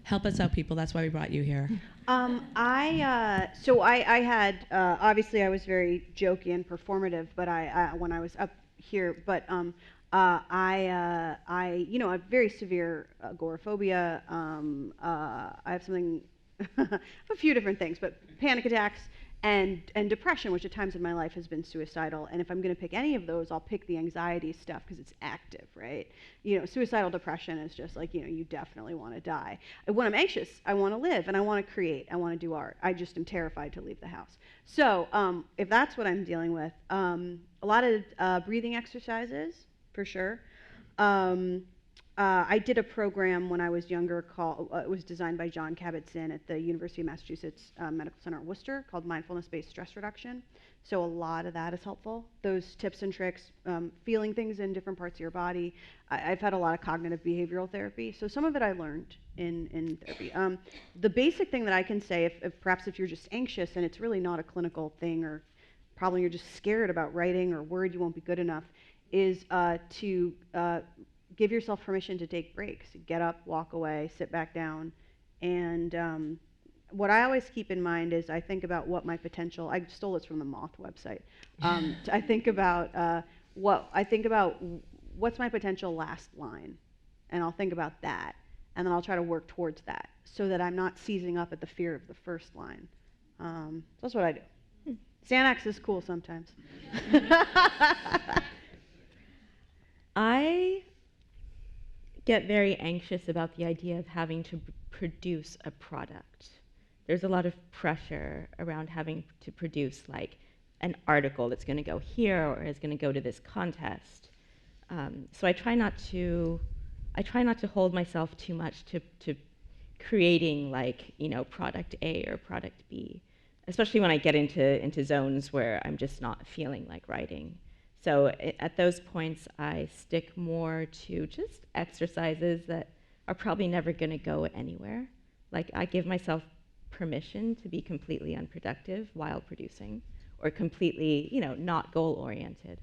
Help us out, people. That's why we brought you here. I had obviously I was very jokey and performative, but I when I was up here, but I have very severe agoraphobia. I have something, a few different things, but panic attacks and depression, which at times in my life has been suicidal. And if I'm going to pick any of those, I'll pick the anxiety stuff because it's active, right? Suicidal depression is just like, you definitely want to die. When I'm anxious, I want to live and I want to create. I want to do art. I just am terrified to leave the house. So if that's what I'm dealing with, a lot of breathing exercises, for sure. I did a program when I was younger called, it was designed by John Kabat-Zinn at the University of Massachusetts Medical Center at Worcester, called Mindfulness-Based Stress Reduction. So a lot of that is helpful. Those tips and tricks, feeling things in different parts of your body. I've had a lot of cognitive behavioral therapy, so some of it I learned in therapy. The basic thing that I can say, if you're just anxious and it's really not a clinical thing, or probably you're just scared about writing or worried you won't be good enough, is to give yourself permission to take breaks. Get up, walk away, sit back down. And what I always keep in mind is I think about what my potential, I stole this from the Moth website. I think about what's my potential last line. And I'll think about that. And then I'll try to work towards that so that I'm not seizing up at the fear of the first line. So that's what I do. Xanax is cool sometimes. I get very anxious about the idea of having to produce a product. There's a lot of pressure around having to produce like an article that's going to go here or is going to go to this contest. So I try not to hold myself too much to creating like, product A or product B, especially when I get into zones where I'm just not feeling like writing. So at those points, I stick more to just exercises that are probably never going to go anywhere. Like I give myself permission to be completely unproductive while producing, or completely, not goal-oriented.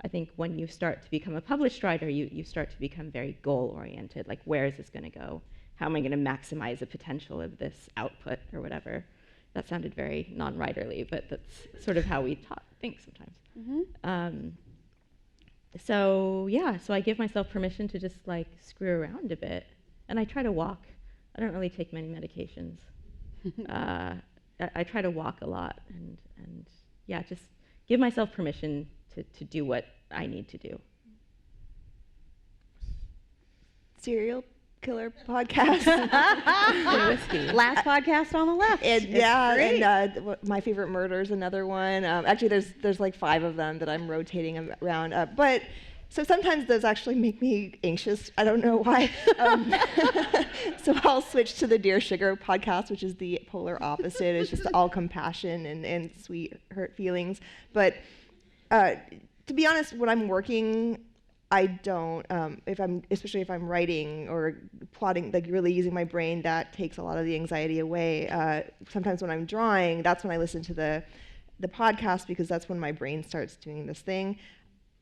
I think when you start to become a published writer, you start to become very goal-oriented. Like, where is this going to go? How am I going to maximize the potential of this output or whatever? That sounded very non-writerly, but that's sort of how we think sometimes. Mm-hmm. So I give myself permission to just like screw around a bit, and I try to walk. I don't really take many medications. I try to walk a lot, and just give myself permission to do what I need to do. Serial killer podcast. Last podcast on the left. And My Favorite Murder is another one. Actually, there's like 5 of them that I'm rotating around. But so sometimes those actually make me anxious. I don't know why. So I'll switch to the Dear Sugar podcast, which is the polar opposite. It's just all compassion and sweet hurt feelings. But to be honest, when I'm working, I don't, especially if I'm writing or plotting, like really using my brain, that takes a lot of the anxiety away. Sometimes when I'm drawing, that's when I listen to the podcast, because that's when my brain starts doing this thing.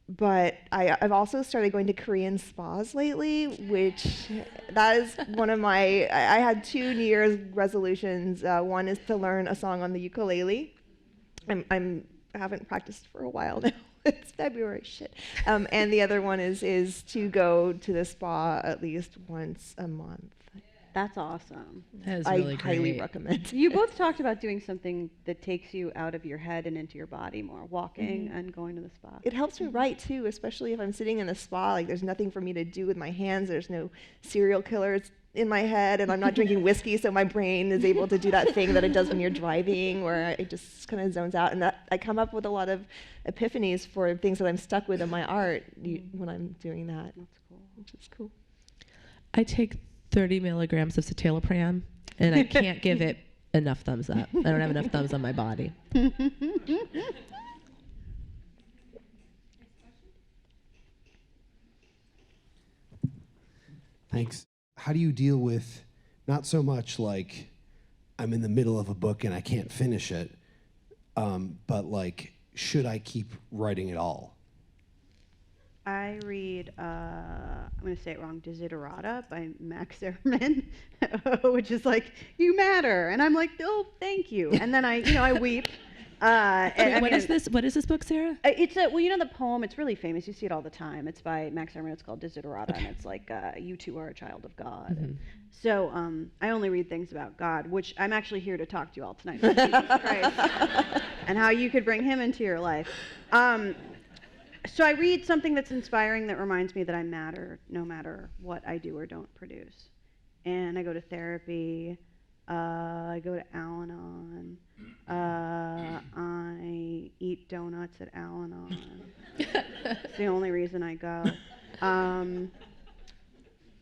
But I've also started going to Korean spas lately, which that is one of my, I had 2 New Year's resolutions. One is to learn a song on the ukulele. I haven't practiced for a while now. It's February, shit. And the other one is to go to the spa at least once a month. That's awesome. That is really great. I highly recommend. You both talked about doing something that takes you out of your head and into your body more, walking and going to the spa. It helps me write too, especially if I'm sitting in a spa. Like there's nothing for me to do with my hands. There's no serial killers in my head, and I'm not drinking whiskey, so my brain is able to do that thing that it does when you're driving, where it just kind of zones out. And that I come up with a lot of epiphanies for things that I'm stuck with in my art when I'm doing that. That's cool. Which is cool. I take 30 milligrams of citalopram, and I can't give it enough thumbs up. I don't have enough thumbs on my body. Thanks. How do you deal with not so much like I'm in the middle of a book and I can't finish it, but like, should I keep writing at all? I read, I'm going to say it wrong, Desiderata by Max Ehrman, which is like, you matter. And I'm like, oh, thank you. And then I weep. What is this? What is this book, Sarah? It's the poem, it's really famous. You see it all the time. It's by Max Ehrman. It's called Desiderata. And it's like, you too are a child of God. Mm-hmm. So I only read things about God, which I'm actually here to talk to you all tonight about Jesus Christ and how you could bring him into your life. So I read something that's inspiring that reminds me that I matter no matter what I do or don't produce. And I go to therapy. I go to Al-Anon. I eat donuts at Al-Anon. It's the only reason I go.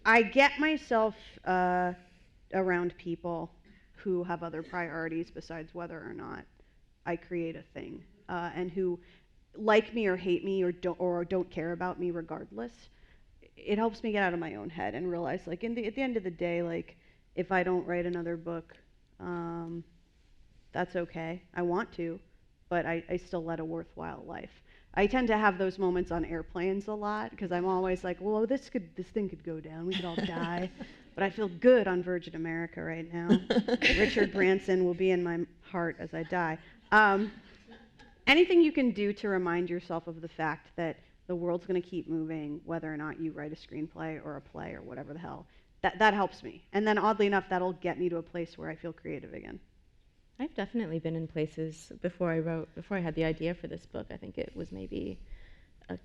I get myself around people who have other priorities besides whether or not I create a thing, and who like me or hate me or don't care about me regardless. It helps me get out of my own head and realize, like, at the end of the day, like, if I don't write another book, that's okay. I want to, but I still led a worthwhile life. I tend to have those moments on airplanes a lot because I'm always like, well, this thing could go down. We could all die. But I feel good on Virgin America right now. Richard Branson will be in my heart as I die. Anything you can do to remind yourself of the fact that the world's going to keep moving, whether or not you write a screenplay or a play or whatever the hell, that helps me. And then oddly enough, that'll get me to a place where I feel creative again. I've definitely been in places before I had the idea for this book. I think it was maybe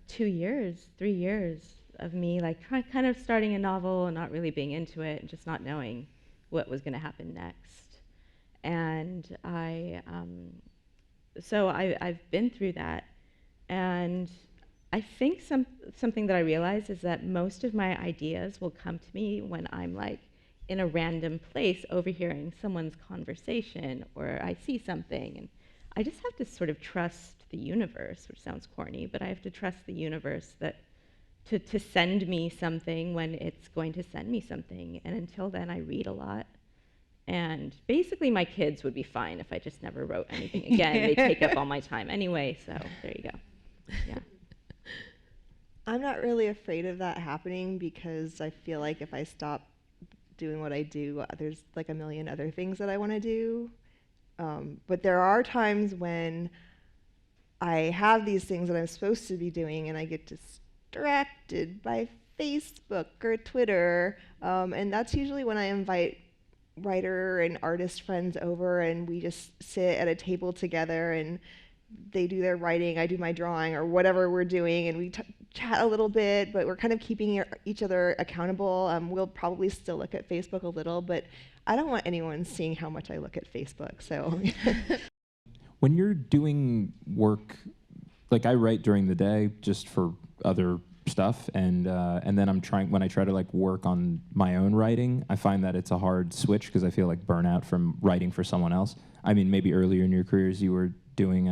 2 years, 3 years of me like kind of starting a novel and not really being into it and just not knowing what was going to happen next. And so I've been through that, and I think something that I realize is that most of my ideas will come to me when I'm like in a random place overhearing someone's conversation, or I see something, and I just have to sort of trust the universe, which sounds corny, but I have to trust the universe that to send me something when it's going to send me something. And until then, I read a lot. And basically, my kids would be fine if I just never wrote anything again. They take up all my time anyway, so there you go. Yeah. I'm not really afraid of that happening because I feel like if I stop doing what I do, there's like a million other things that I want to do. But there are times when I have these things that I'm supposed to be doing and I get distracted by Facebook or Twitter. And that's usually when I invite writer and artist friends over and we just sit at a table together and they do their writing, I do my drawing or whatever we're doing, and we chat a little bit, but we're kind of keeping each other accountable. We'll probably still look at Facebook a little, but I don't want anyone seeing how much I look at Facebook, so. When you're doing work, like I write during the day just for other stuff, and then when I try to like work on my own writing, I find that it's a hard switch because I feel like burnout from writing for someone else. I mean, maybe earlier in your careers you were doing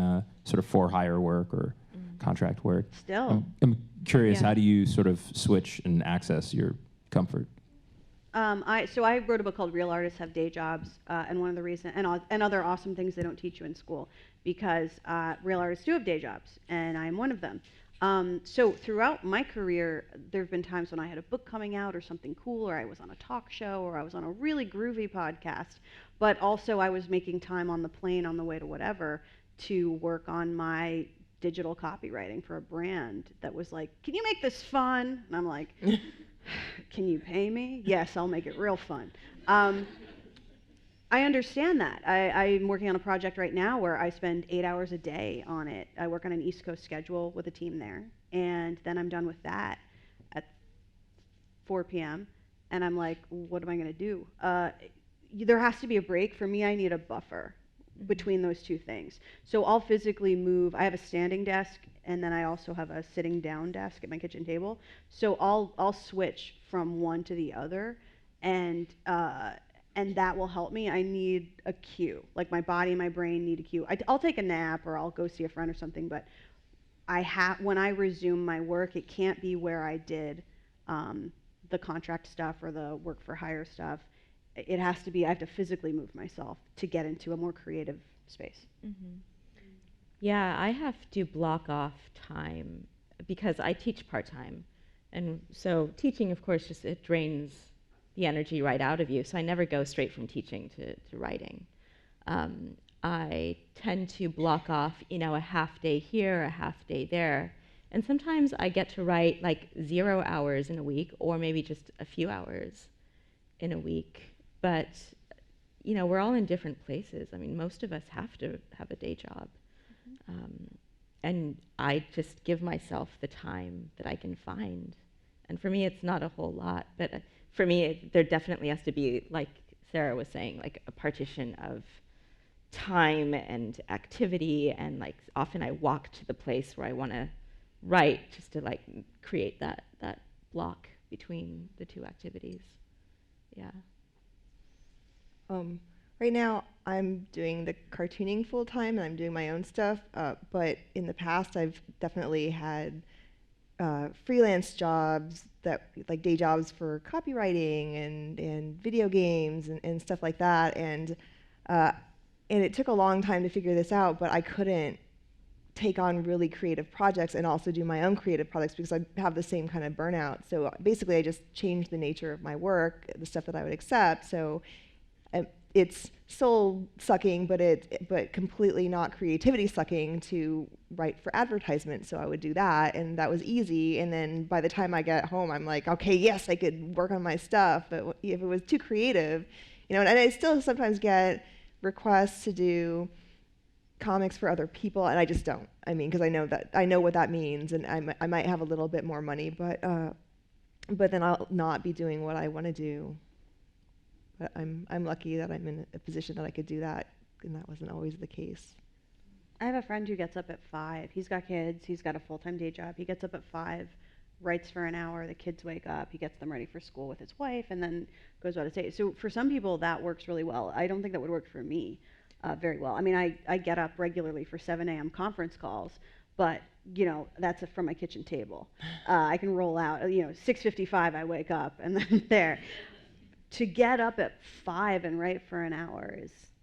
sort of for hire work or contract work. Still. I'm curious, Yeah. how do you sort of switch and access your comfort? So I wrote a book called Real Artists Have Day Jobs, and one of the reasons, and other awesome things they don't teach you in school, because real artists do have day jobs, and I'm one of them. So throughout my career, there have been times when I had a book coming out or something cool, or I was on a talk show, or I was on a really groovy podcast, but also I was making time on the plane on the way to whatever to work on my digital copywriting for a brand that was like, can you make this fun? And I'm like, can you pay me? Yes, I'll make it real fun. I understand that. I'm working on a project right now where I spend 8 hours a day on it. I work on an East Coast schedule with a team there, and then I'm done with that at 4 p.m., and I'm like, what am I going to do? There has to be a break. For me, I need a buffer between those two things. So I'll physically move. I have a standing desk, and then I also have a sitting down desk at my kitchen table. So I'll switch from one to the other, and that will help me. I need a cue. Like my body and my brain need a cue. I'll take a nap or I'll go see a friend or something, but when I resume my work, it can't be where I did the contract stuff or the work for hire stuff. It has to be, I have to physically move myself to get into a more creative space. Mm-hmm. Yeah, I have to block off time because I teach part-time. And so teaching, of course, just it drains the energy right out of you. So I never go straight from teaching to writing. I tend to block off, a half day here, a half day there. And sometimes I get to write like 0 hours in a week, or maybe just a few hours in a week. But, we're all in different places. I mean, most of us have to have a day job. And I just give myself the time that I can find. And for me, it's not a whole lot, but for me, there definitely has to be, like Sara was saying, like a partition of time and activity, and like often I walk to the place where I want to write just to like create that block between the two activities. Yeah. Right now, I'm doing the cartooning full time, and I'm doing my own stuff. But in the past, I've definitely had freelance jobs like day jobs for copywriting and video games and stuff like that. And it took a long time to figure this out, but I couldn't take on really creative projects and also do my own creative projects because I have the same kind of burnout. So basically, I just changed the nature of my work, the stuff that I would accept. So it's soul sucking, but completely not creativity sucking to write for advertisement. So I would do that, and that was easy. And then by the time I get home, I'm like, okay, yes, I could work on my stuff. But if it was too creative, and I still sometimes get requests to do comics for other people, and I just don't. I mean, because I know what that means, and I might have a little bit more money, but then I'll not be doing what I want to do. But I'm lucky that I'm in a position that I could do that, and that wasn't always the case. I have a friend who gets up at 5. He's got kids. He's got a full-time day job. He gets up at 5, writes for an hour. The kids wake up. He gets them ready for school with his wife, and then goes about his day. So for some people, that works really well. I don't think that would work for me very well. I mean, I get up regularly for 7 a.m. conference calls, but that's from my kitchen table. I can roll out. 6:55, I wake up, and then there. To get up at 5 and write for an hour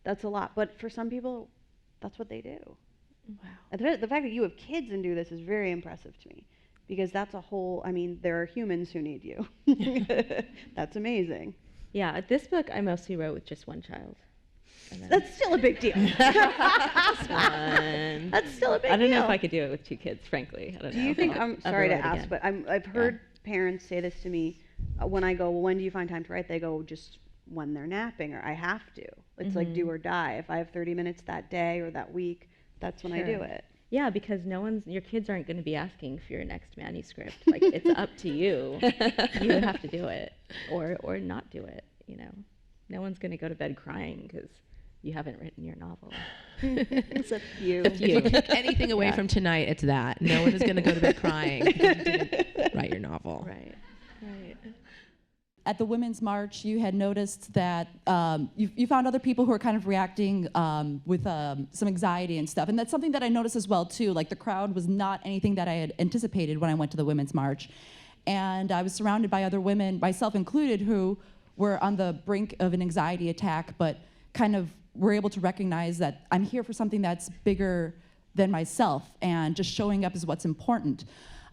that's a lot. But for some people, that's what they do. Wow. And the fact that you have kids and do this is very impressive to me, because that's a whole, there are humans who need you. That's amazing. Yeah, this book I mostly wrote with just one child. That's still a big deal. That's still a big deal. I don't know if I could do it with 2 kids, frankly. I don't know. Do you think, I'm sorry to ask, but I've heard parents say this to me when I go, well, when do you find time to write? They go, just when they're napping, or I have to. It's like do or die. If I have 30 minutes that day or that week, that's when I do it. Yeah, because your kids aren't going to be asking for your next manuscript. Like, it's up to you. You have to do it, or not do it. No one's going to go to bed crying because you haven't written your novel. It's a few. If you take anything away from tonight, it's that. No one is going to go to bed crying because you didn't write your novel. Right. At the Women's March, you had noticed that you found other people who were kind of reacting with some anxiety and stuff. And that's something that I noticed as well, too. Like, the crowd was not anything that I had anticipated when I went to the Women's March. And I was surrounded by other women, myself included, who were on the brink of an anxiety attack, but kind of were able to recognize that I'm here for something that's bigger than myself, and just showing up is what's important.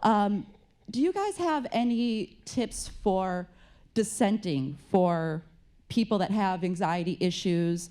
Do you guys have any tips for dissenting for people that have anxiety issues,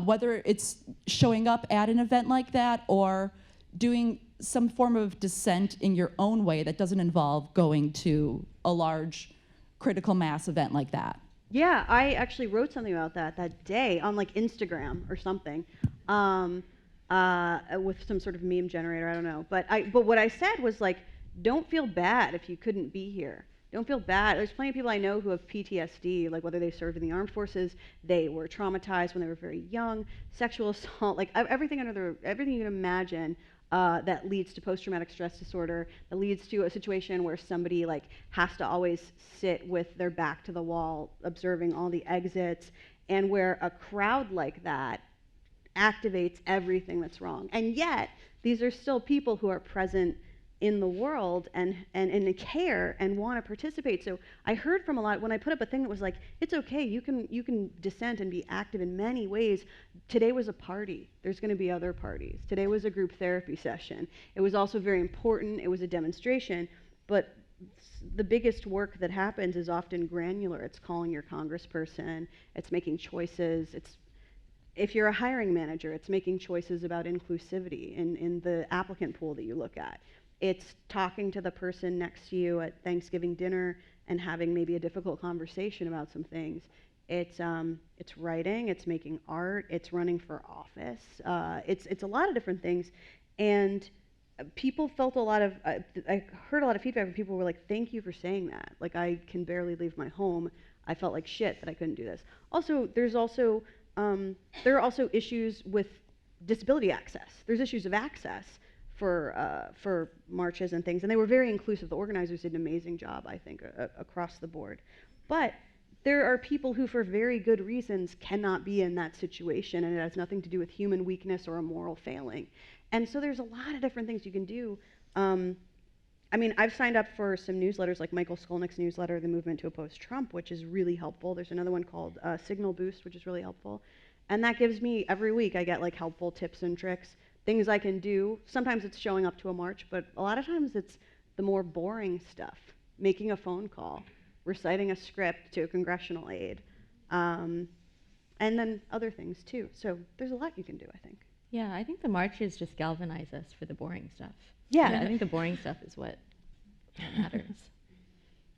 whether it's showing up at an event like that or doing some form of dissent in your own way that doesn't involve going to a large critical mass event like that? Yeah, I actually wrote something about that day on like Instagram or something, with some sort of meme generator, I don't know. But what I said was like, don't feel bad if you couldn't be here. Don't feel bad. There's plenty of people I know who have PTSD, like whether they served in the armed forces, they were traumatized when they were very young, sexual assault, like everything you can imagine that leads to post-traumatic stress disorder, that leads to a situation where somebody like has to always sit with their back to the wall, observing all the exits, and where a crowd like that activates everything that's wrong. And yet, these are still people who are present in the world and care and want to participate. So I heard from a lot when I put up a thing that was like, it's okay, you can dissent and be active in many ways. Today was a party. There's going to be other parties. Today was a group therapy session. It was also very important. It was a demonstration, but the biggest work that happens is often granular. It's calling your congressperson. It's making choices. If you're a hiring manager, it's making choices about inclusivity in the applicant pool that you look at. It's talking to the person next to you at Thanksgiving dinner and having maybe a difficult conversation about some things. It's writing, it's making art, it's running for office. It's a lot of different things. And people felt a lot of, I heard a lot of feedback when people were like, thank you for saying that. Like, I can barely leave my home. I felt like shit that I couldn't do this. Also, there are also issues with disability access. There's issues of access for marches and things, and they were very inclusive. The organizers did an amazing job, I think, across the board. But there are people who, for very good reasons, cannot be in that situation, and it has nothing to do with human weakness or a moral failing. And so there's a lot of different things you can do. I mean, I've signed up for some newsletters, like Michael Skolnick's newsletter, The Movement to Oppose Trump, which is really helpful. There's another one called Signal Boost, which is really helpful. And that gives me, every week, I get like helpful tips and tricks, things I can do. Sometimes it's showing up to a march, but a lot of times it's the more boring stuff, making a phone call, reciting a script to a congressional aide, and then other things too. So there's a lot you can do, I think. Yeah, I think the marches just galvanize us for the boring stuff. Yeah. I think the boring stuff is what matters.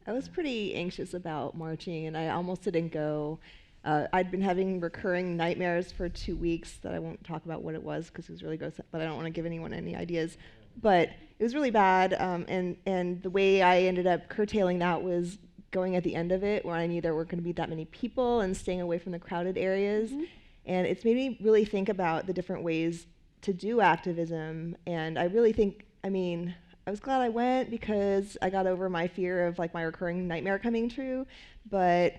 I was pretty anxious about marching, and I almost didn't go. I'd been having recurring nightmares for 2 weeks that I won't talk about what it was because it was really gross, but I don't want to give anyone any ideas. But it was really bad, and the way I ended up curtailing that was going at the end of it, where I knew there weren't going to be that many people and staying away from the crowded areas. Mm-hmm. And it's made me really think about the different ways to do activism. And I really think, I mean, I was glad I went because I got over my fear of like my recurring nightmare coming true. But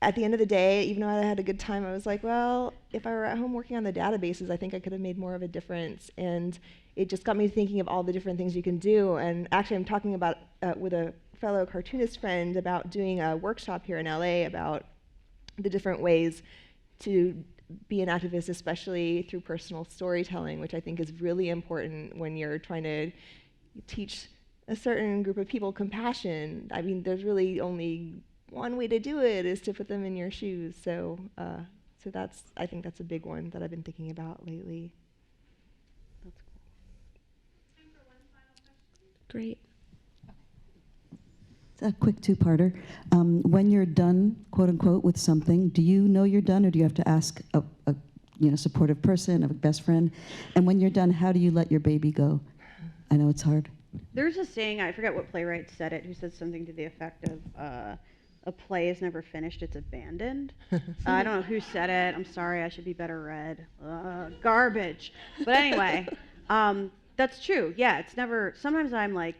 at the end of the day, even though I had a good time, I was like, well, if I were at home working on the databases, I think I could have made more of a difference. And it just got me thinking of all the different things you can do. And actually, I'm talking about with a fellow cartoonist friend about doing a workshop here in LA about the different ways to be an activist, especially through personal storytelling, which I think is really important when you're trying to teach a certain group of people compassion. I mean, there's really only one way to do it, is to put them in your shoes. So, I think that's a big one that I've been thinking about lately. That's cool. Time for one final question. Great. A quick two-parter. When you're done, quote unquote, with something, do you know you're done, or do you have to ask a supportive person, a best friend? And when you're done, how do you let your baby go? I know it's hard. There's a saying, I forget what playwright said it, who said something to the effect of, a play is never finished, it's abandoned. I don't know who said it. I'm sorry, I should be better read. Garbage. But anyway, that's true. Yeah, it's never, sometimes I'm like,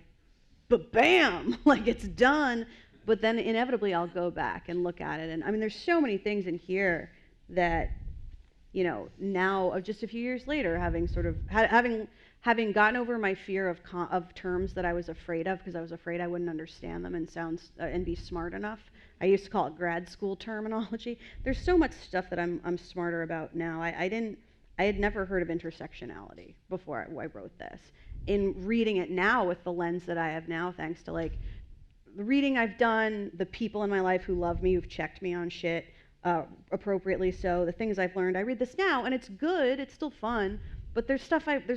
but bam, like it's done. But then inevitably I'll go back and look at it. And I mean, there's so many things in here that, you know, now, just a few years later, having sort of, having gotten over my fear of terms that I was afraid of, because I was afraid I wouldn't understand them and be smart enough. I used to call it grad school terminology. There's so much stuff that I'm smarter about now. I had never heard of intersectionality before I wrote this. In reading it now with the lens that I have now, thanks to like the reading I've done, the people in my life who love me, who've checked me on shit, appropriately so, the things I've learned, I read this now and it's good, it's still fun, but there's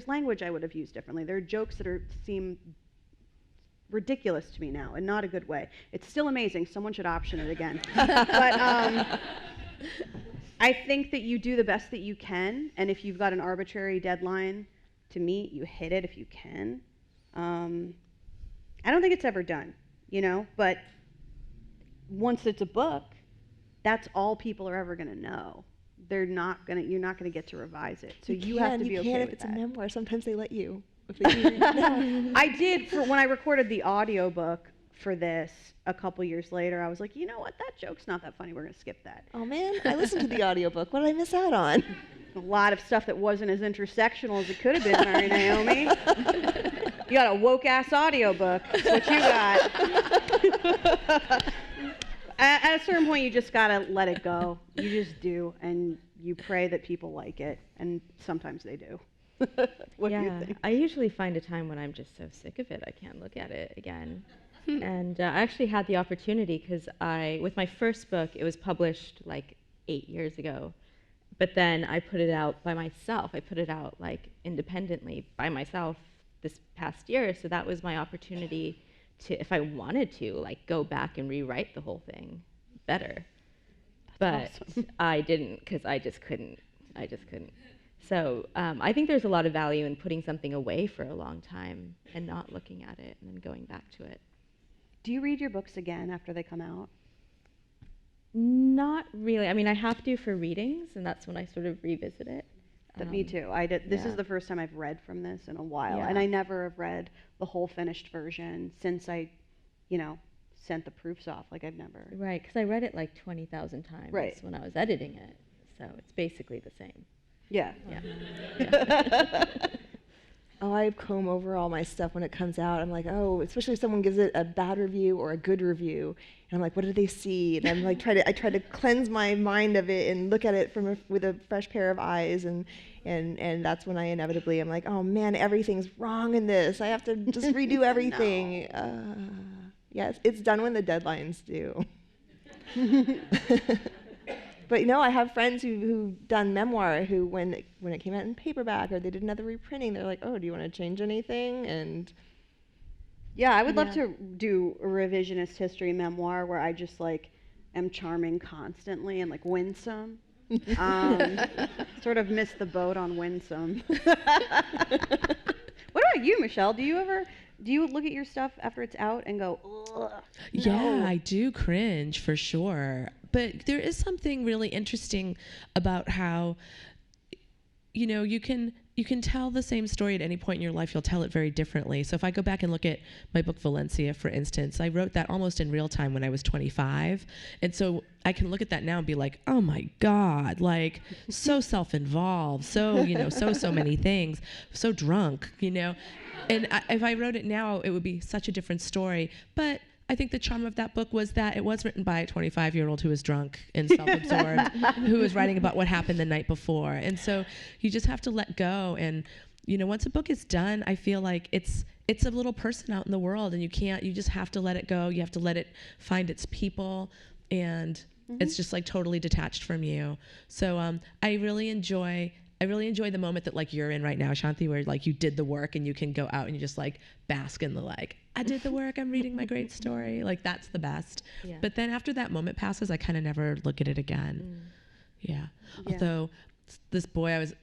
language I would have used differently. There are jokes that seem ridiculous to me now, in not a good way. It's still amazing, someone should option it again. But I think that you do the best that you can, and if you've got an arbitrary deadline to meet, you hit it if you can. I don't think it's ever done, you know, but once it's a book, that's all people are ever gonna know. You're not gonna get to revise it. So you have to be okay with that. You can if it's a memoir. Sometimes they let you. I did when I recorded the audiobook for this a couple years later. I was like, you know what? That joke's not that funny. We're gonna skip that. Oh man, I listened to the audiobook. What did I miss out on? A lot of stuff that wasn't as intersectional as it could have been, MariNaomi. You got a woke-ass audiobook. That's what you got. At a certain point, you just got to let it go. You just do, and you pray that people like it, and sometimes they do. What do you think? I usually find a time when I'm just so sick of it, I can't look at it again. And I actually had the opportunity because with my first book, it was published like 8 years ago. But then I put it out by myself. I put it out like independently by myself this past year. So that was my opportunity to, if I wanted to, like go back and rewrite the whole thing better. That's But awesome. I didn't because I just couldn't. So I think there's a lot of value in putting something away for a long time and not looking at it and then going back to it. Do you read your books again after they come out? Not really. I mean, I have to for readings, and that's when I sort of revisit it. Me too. I did. This yeah. is the first time I've read from this in a while, Yeah. and I never have read the whole finished version since I, sent the proofs off. Like I've never. Right, because I read it like 20,000 times Right. when I was editing it, so it's basically the same. Yeah. Yeah. Oh, I comb over all my stuff when it comes out. I'm like, oh, especially if someone gives it a bad review or a good review, and I'm like, what did they see? And I'm like, I try to cleanse my mind of it and look at it with a fresh pair of eyes, and that's when I inevitably am like, oh man, everything's wrong in this. I have to just redo everything. Yes, it's done when the deadlines do. But I have friends who've done memoir who, when it came out in paperback or they did another reprinting, they're like, oh, do you want to change anything? And Yeah, I would love to do a revisionist history memoir where I just am charming constantly and winsome. Sort of missed the boat on winsome. What about you, Michelle? Do you look at your stuff after it's out and go, ugh? Yeah, I do cringe for sure. But there is something really interesting about how, you can tell the same story at any point in your life. You'll tell it very differently. So if I go back and look at my book Valencia, for instance, I wrote that almost in real time when I was 25. And so I can look at that now and be like, oh my God, so self-involved, so many things, so drunk, And if I wrote it now, it would be such a different story. But I think the charm of that book was that it was written by a 25-year-old who was drunk and self-absorbed, who was writing about what happened the night before. And so you just have to let go. And, once a book is done, I feel like it's a little person out in the world, and you just have to let it go. You have to let it find its people, and it's just totally detached from you. So I really enjoy the moment that you're in right now, Shanthi, where you did the work and you can go out and you just bask in the I did the work, I'm reading my great story. That's the best. Yeah. But then after that moment passes, I kind of never look at it again. Yeah. Although this boy I was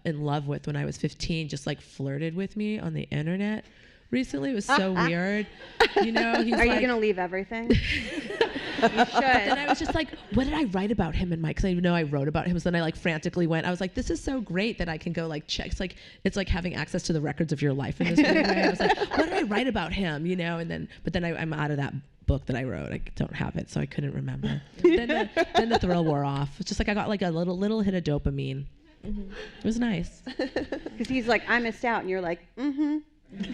in love with when I was 15 just flirted with me on the internet recently. It was so weird. He's Are you going to leave everything? You should. But then I was just like, what did I write about him in my, because I know I wrote about him. So then I frantically went, I was like, this is so great that I can go check. It's like having access to the records of your life in this way. I was like, what did I write about him? But then I'm out of that book that I wrote. I don't have it, so I couldn't remember. then the thrill wore off. It's just I got a little hit of dopamine. Mm-hmm. It was nice. Because he's like, I missed out, and you're like, mm-hmm.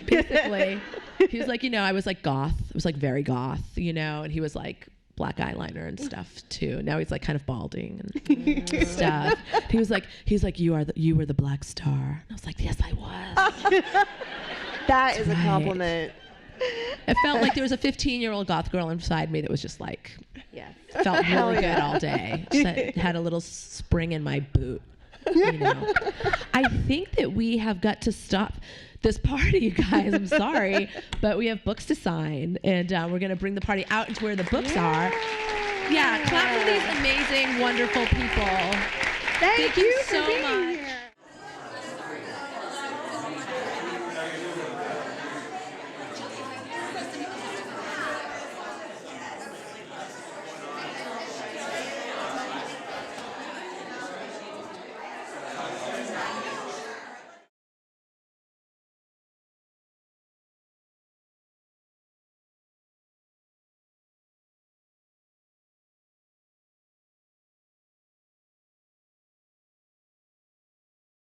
Basically, he was I was goth. It was very goth, and he was black eyeliner and stuff too. Now he's kind of balding and stuff. He's like, you were the black star. And I was like, yes, I was. That is a compliment. It felt like there was a 15-year-old goth girl inside me that was just Yes. felt really good all day. Just had a little spring in my boot. I think that we have got to stop this party, you guys. I'm sorry, but we have books to sign, and we're going to bring the party out into where the books are. Yeah, clap for these amazing, wonderful people. Thank you so much.